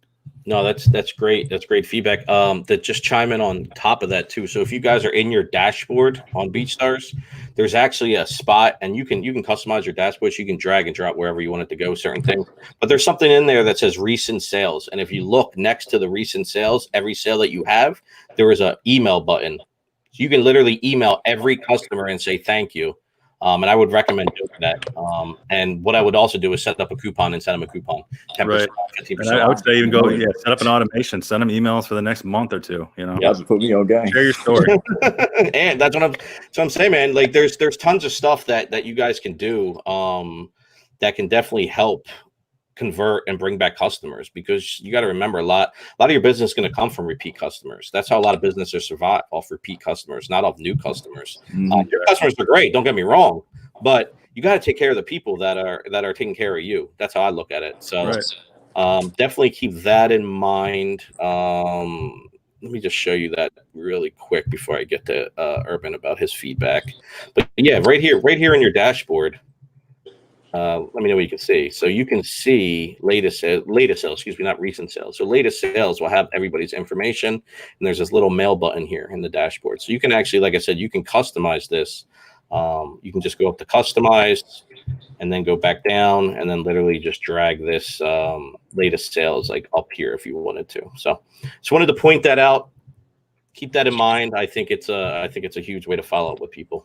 No, that's great. That's great feedback. That just chime in on top of that too. So if you guys are in your dashboard on BeatStars, there's actually a spot, and you can customize your dashboard. You can drag and drop wherever you want it to go, certain things. But there's something in there that says recent sales, and if you look next to the recent sales, every sale that you have, there is an email button. So you can literally email every customer and say thank you. And I would recommend doing that. And what I would also do is set up a coupon and send them a coupon. 10%, right. 15%. And I would say even go, set up an automation, send them emails for the next month or two. Yeah, put me on game. Share your story. And that's what I'm saying, man. Like there's tons of stuff that you guys can do that can definitely help convert and bring back customers, because you got to remember a lot of your business is going to come from repeat customers. That's how a lot of businesses survive, off repeat customers, not off new customers. Your customers are great, don't get me wrong, but you got to take care of the people that are taking care of you. That's how I look at it. So definitely keep that in mind. Let me just show you that really quick before I get to UrBan about his feedback. But yeah, right here in your dashboard, let me know what you can see. So you can see latest sales, excuse me, not recent sales. So latest sales will have everybody's information, and there's this little mail button here in the dashboard. So you can actually, like I said, you can customize this. You can just go up to customize and then go back down, and then literally just drag this latest sales like up here if you wanted to. So just wanted to point that out. Keep that in mind. I think it's a huge way to follow up with people.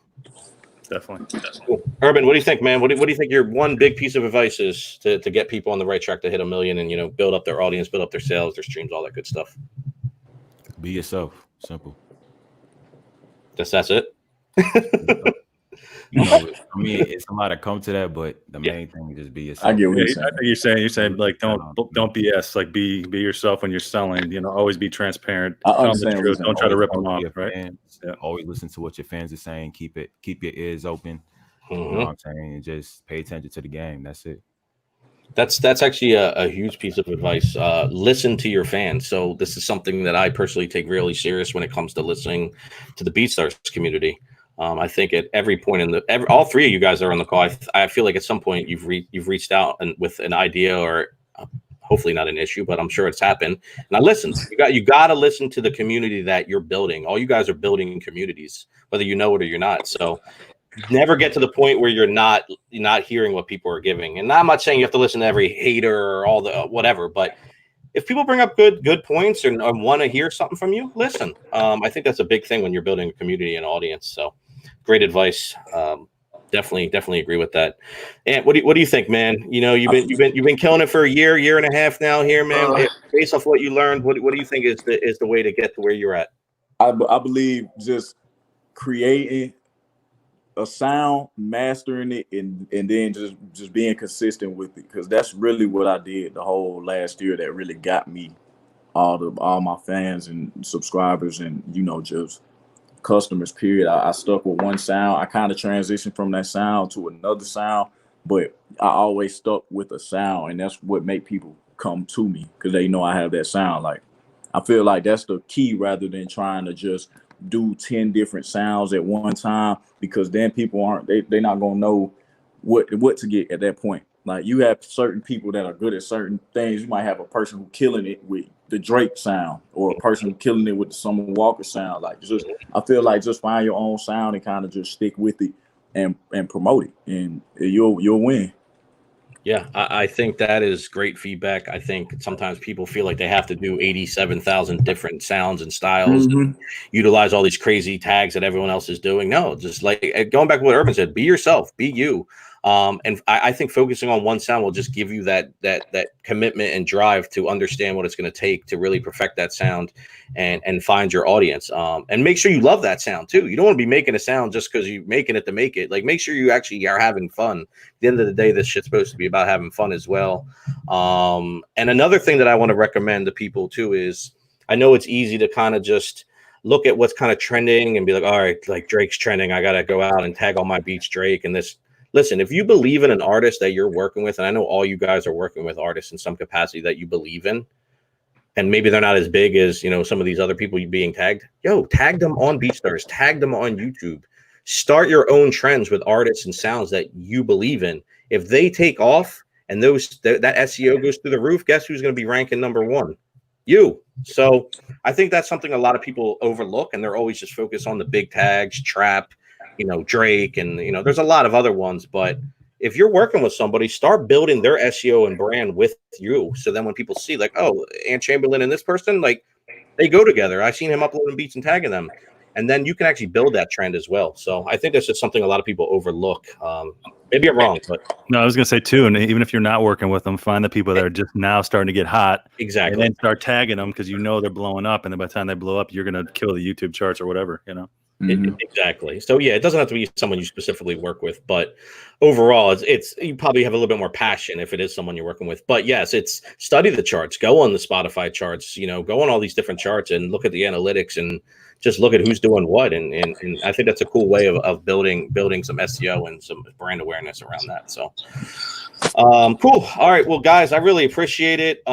Definitely. Cool. UrBan, what do you think, man? What do you think your one big piece of advice is to get people on the right track to hit 1 million and build up their audience, build up their sales, their streams, all that good stuff? Be yourself. Simple. That's it. I mean, it's a lot to come to that, but the main thing is just be yourself. I get what you're saying. You're saying like don't BS, like be yourself when you're selling. Always be transparent. I Tell them the understand. truth. Don't try to rip them off. Right. Yeah. Always listen to what your fans are saying. Keep your ears open. You know what I'm saying? And just pay attention to the game. That's it. That's actually a huge piece of advice. Listen to your fans. So this is something that I personally take really serious when it comes to listening to the BeatStars community. I think at every point all three of you guys are on the call. I feel like at some point you've reached out with an idea or hopefully not an issue, but I'm sure it's happened. And I listened. You got to listen to the community that you're building. All you guys are building communities, whether you know it or you're not. So never get to the point where you're not hearing what people are giving. And I'm not saying you have to listen to every hater or all the whatever, but if people bring up good points and want to hear something from you, listen. I think that's a big thing when you're building a community and audience. So great advice. Definitely agree with that. And what do you think, man? You've been killing it for a year and a half now here, man. Based off what you learned, what do you think is the way to get to where you're at? I believe just creating a sound, mastering it, and then just being consistent with it, because that's really what I did the whole last year. That really got me all my fans and subscribers, and just customers, period. I stuck with one sound. I kind of transitioned from that sound to another sound, but I always stuck with a sound, and that's what make people come to me, because they know I have that sound. Like, I feel like that's the key, rather than trying to just do 10 different sounds at one time, because then people they're not gonna know what to get at that point. Like, you have certain people that are good at certain things. You might have a person who killing it with the Drake sound, or a person killing it with the Summer Walker sound. Like, just, I feel like just find your own sound and kind of just stick with it and promote it, and you'll win. Yeah, I think that is great feedback. I think sometimes people feel like they have to do 87,000 different sounds and styles, and utilize all these crazy tags that everyone else is doing. No, just like going back to what UrBan said, be yourself, be you. And I think focusing on one sound will just give you that commitment and drive to understand what it's going to take to really perfect that sound and find your audience. And make sure you love that sound too. You don't want to be making a sound just because you're making it to make it. Like, make sure you actually are having fun. At the end of the day, this shit's supposed to be about having fun as well. And another thing that I want to recommend to people too is, I know it's easy to kind of just look at what's kind of trending and be like, all right, like Drake's trending, I got to go out and tag all my beats Drake and this. Listen, if you believe in an artist that you're working with, and I know all you guys are working with artists in some capacity that you believe in, and maybe they're not as big as, you know, some of these other people being tagged, tag them on BeatStars, tag them on YouTube. Start your own trends with artists and sounds that you believe in. If they take off and that SEO goes through the roof, guess who's going to be ranking #1? You. So I think that's something a lot of people overlook, and they're always just focused on the big tags, Trap, you know, Drake, and, you know, there's a lot of other ones. But if you're working with somebody, start building their SEO and brand with you. So then when people see, like, oh, Ant Chamberlain and this person, like, they go together. I've seen him uploading beats and tagging them. And then you can actually build that trend as well. So I think that's just something a lot of people overlook. Maybe I'm wrong, but no, I was going to say too, and even if you're not working with them, find the people that are just now starting to get hot. Exactly. And then start tagging them, because you know they're blowing up, and then by the time they blow up, you're going to kill the YouTube charts or whatever, you know. Exactly. So yeah, it doesn't have to be someone you specifically work with, but overall, it's you probably have a little bit more passion if it is someone you're working with. But yes, it's study the charts, go on the Spotify charts, you know, go on all these different charts and look at the analytics and just look at who's doing what. And I think that's a cool way of building some SEO and some brand awareness around that. So cool. All right. Well, guys, I really appreciate it.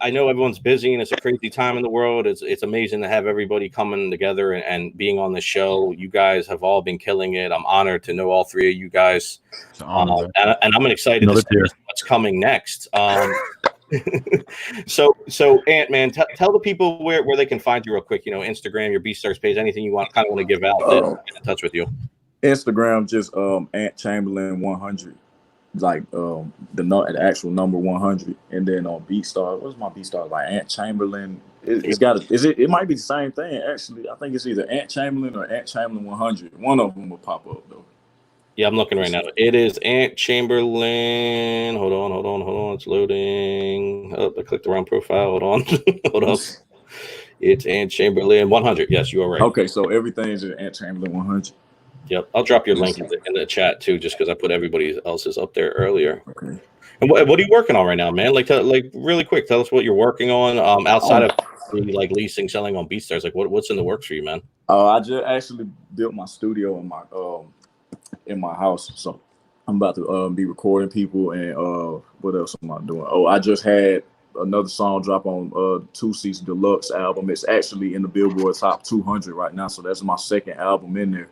I know everyone's busy and it's a crazy time in the world. It's amazing to have everybody coming together and being on the show. You guys have all been killing it. I'm honored to know all three of you guys. And I'm excited to see what's coming next. So Ant, man, tell the people where they can find you real quick. You know, Instagram, your BeatStars page, anything you want to give out to get in touch with you. Instagram, just Ant Chamberlain 100. Like the actual number 100, and then on BeatStars, what's my BeatStars, like Ant Chamberlain? It might be the same thing actually. I think it's either Ant Chamberlain or Ant Chamberlain 100. One of them will pop up though. Yeah, I'm looking right now. It is Ant Chamberlain. Hold on. It's loading. Oh, I clicked the wrong profile. Hold on. Hold up. It's Ant Chamberlain 100. Yes, you are right. Okay, so everything's at Ant Chamberlain 100. Yep, I'll drop your link in the chat too, just because I put everybody else's up there earlier. Okay. And what are you working on right now, man? Like really quick, tell us what you're working on outside of like leasing, selling on BeatStars. Like what's in the works for you, man? I just actually built my studio in my house, so I'm about to be recording people. And what else am I doing? I just had another song drop on 2 Seats Deluxe album. It's actually in the Billboard Top 200 right now, so that's my second album in there,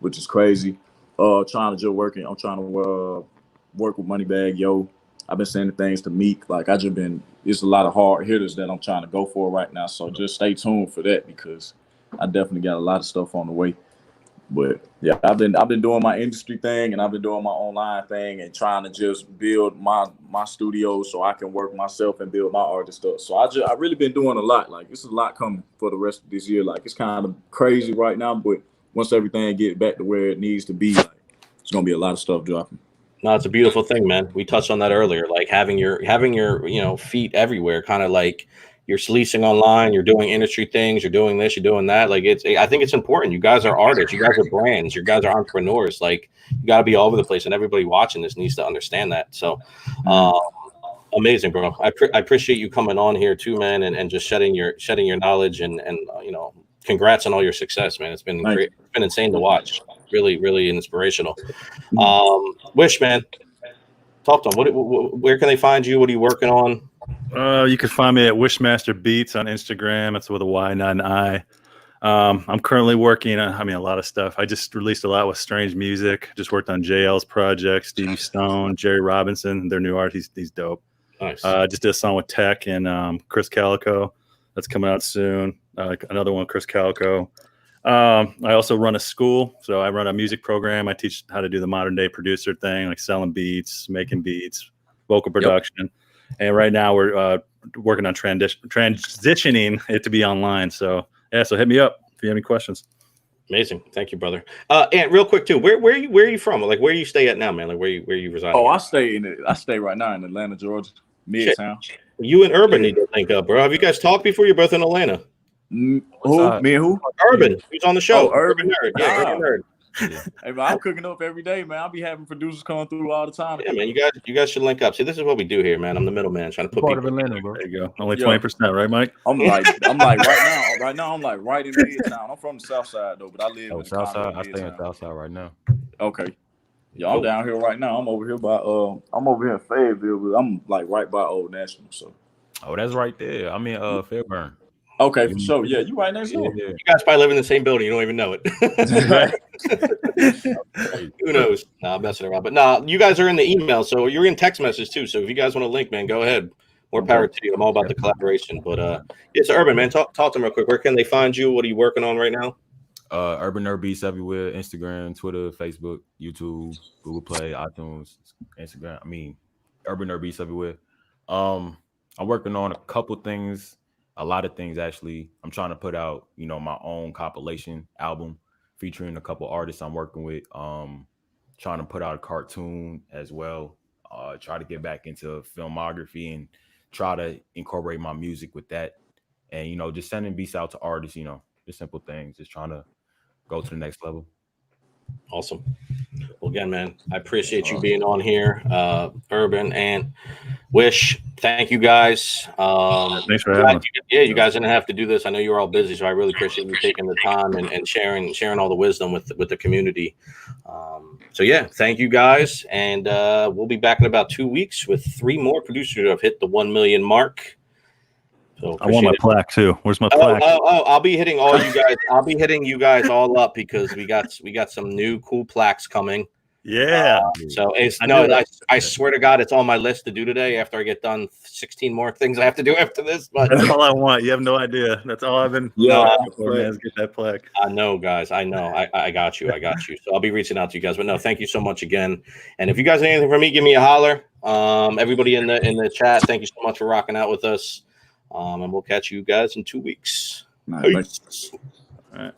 which is crazy. I'm trying to work with Moneybag Yo. I've been sending things to Meek. Like it's a lot of hard hitters that I'm trying to go for right now. So just stay tuned for that, because I definitely got a lot of stuff on the way. But yeah, I've been doing my industry thing, and I've been doing my online thing, and trying to just build my studio so I can work myself and build my artist stuff. So I really been doing a lot. Like, it's a lot coming for the rest of this year. Like, it's kind of crazy right now, but once everything get back to where it needs to be, like, it's gonna be a lot of stuff dropping. No, it's a beautiful thing, man. We touched on that earlier. Like having your feet everywhere, kind of like you're leasing online, you're doing industry things, you're doing this, you're doing that. Like I think it's important. You guys are artists, you guys are brands, you guys are entrepreneurs. Like, you got to be all over the place, and everybody watching this needs to understand that. So, amazing, bro. I appreciate you coming on here too, man, and just shedding your knowledge and congrats on all your success, man. It's been great. It's been insane to watch. Really, really inspirational. Wish, man, talk to them. Where can they find you? What are you working on? You can find me at Wyshmaster Beats on Instagram. It's with a Y, not an I. I'm currently working on, a lot of stuff. I just released a lot with Strange Music. Just worked on JL's project, Stevie Stone, Jerry Robinson, their new art. He's dope. Nice. Just did a song with Tech and Chris Calico. That's coming out soon. Another one, Chris Calico. I also run a school. So I run a music program. I teach how to do the modern day producer thing, like selling beats, making beats, vocal production. And right now we're working on transitioning it to be online. So so hit me up if you have any questions. Amazing, thank you, brother. And real quick too, where are you from? Like, where do you stay at now, man? Like, where you reside? Oh, I stay right now in Atlanta, Georgia, Midtown. You and UrBan need to link up, bro. Have you guys talked before? You're both in Atlanta. Who? Me and who? UrBan, who's on the show. UrBan Nerd. Yeah, UrBan Nerd. Hey, man, I'm cooking up every day, man. I'll be having producers coming through all the time. Yeah, man, you guys should link up. See, this is what we do here, man. I'm the middleman trying to put part people of Atlanta, bro. There you go. Only 20%, right, Mike? I'm like right now I'm like right in Midtown. I'm from the South Side though, but I live in the South Side. I Midtown. stay in South Side right now. Okay. Yeah, I'm down here right now. I'm over here in Fayetteville, but I'm like right by Old National. So. Oh, that's right there. I'm in Fairburn. Okay, for sure. Yeah, you right next door. Yeah. You guys probably live in the same building. You don't even know it. Who knows? Nah, I'm messing around. But nah, you guys are in the email, so you're in text message too. So if you guys want to link, man, go ahead. More power to you. I'm all about the collaboration. But it's UrBan, man. Talk to them real quick. Where can they find you? What are you working on right now? UrBan Nerd Beats everywhere: Instagram, Twitter, Facebook, YouTube, Google Play, iTunes, Instagram. UrBan Nerd Beats everywhere. I'm working on a couple things. A lot of things, actually. I'm trying to put out, my own compilation album featuring a couple artists I'm working with. Trying to put out a cartoon as well. Try to get back into filmography and try to incorporate my music with that. And, just sending beats out to artists, just simple things. Just trying to go to the next level. Awesome. Well, again, man, I appreciate you being on here, UrBan and Wish. Thank you guys. Thanks for having us. Yeah, you guys didn't have to do this. I know you were all busy, so I really appreciate you taking the time and sharing all the wisdom with the community. So yeah, thank you guys, and we'll be back in about 2 weeks with 3 more producers who have hit the 1 million mark. So I want my plaque too. Where's my plaque? I'll be hitting all you guys. I'll be hitting you guys all up because we got some new cool plaques coming. Yeah. I swear to God, it's on my list to do today after I get done 16 more things I have to do after this. But that's all I want. You have no idea. That's all I've been. Let's get that plaque. I know, guys. I know. I got you. So I'll be reaching out to you guys. But no, thank you so much again. And if you guys have anything for me, give me a holler. Everybody in the chat, thank you so much for rocking out with us. And we'll catch you guys in 2 weeks. All right. All right.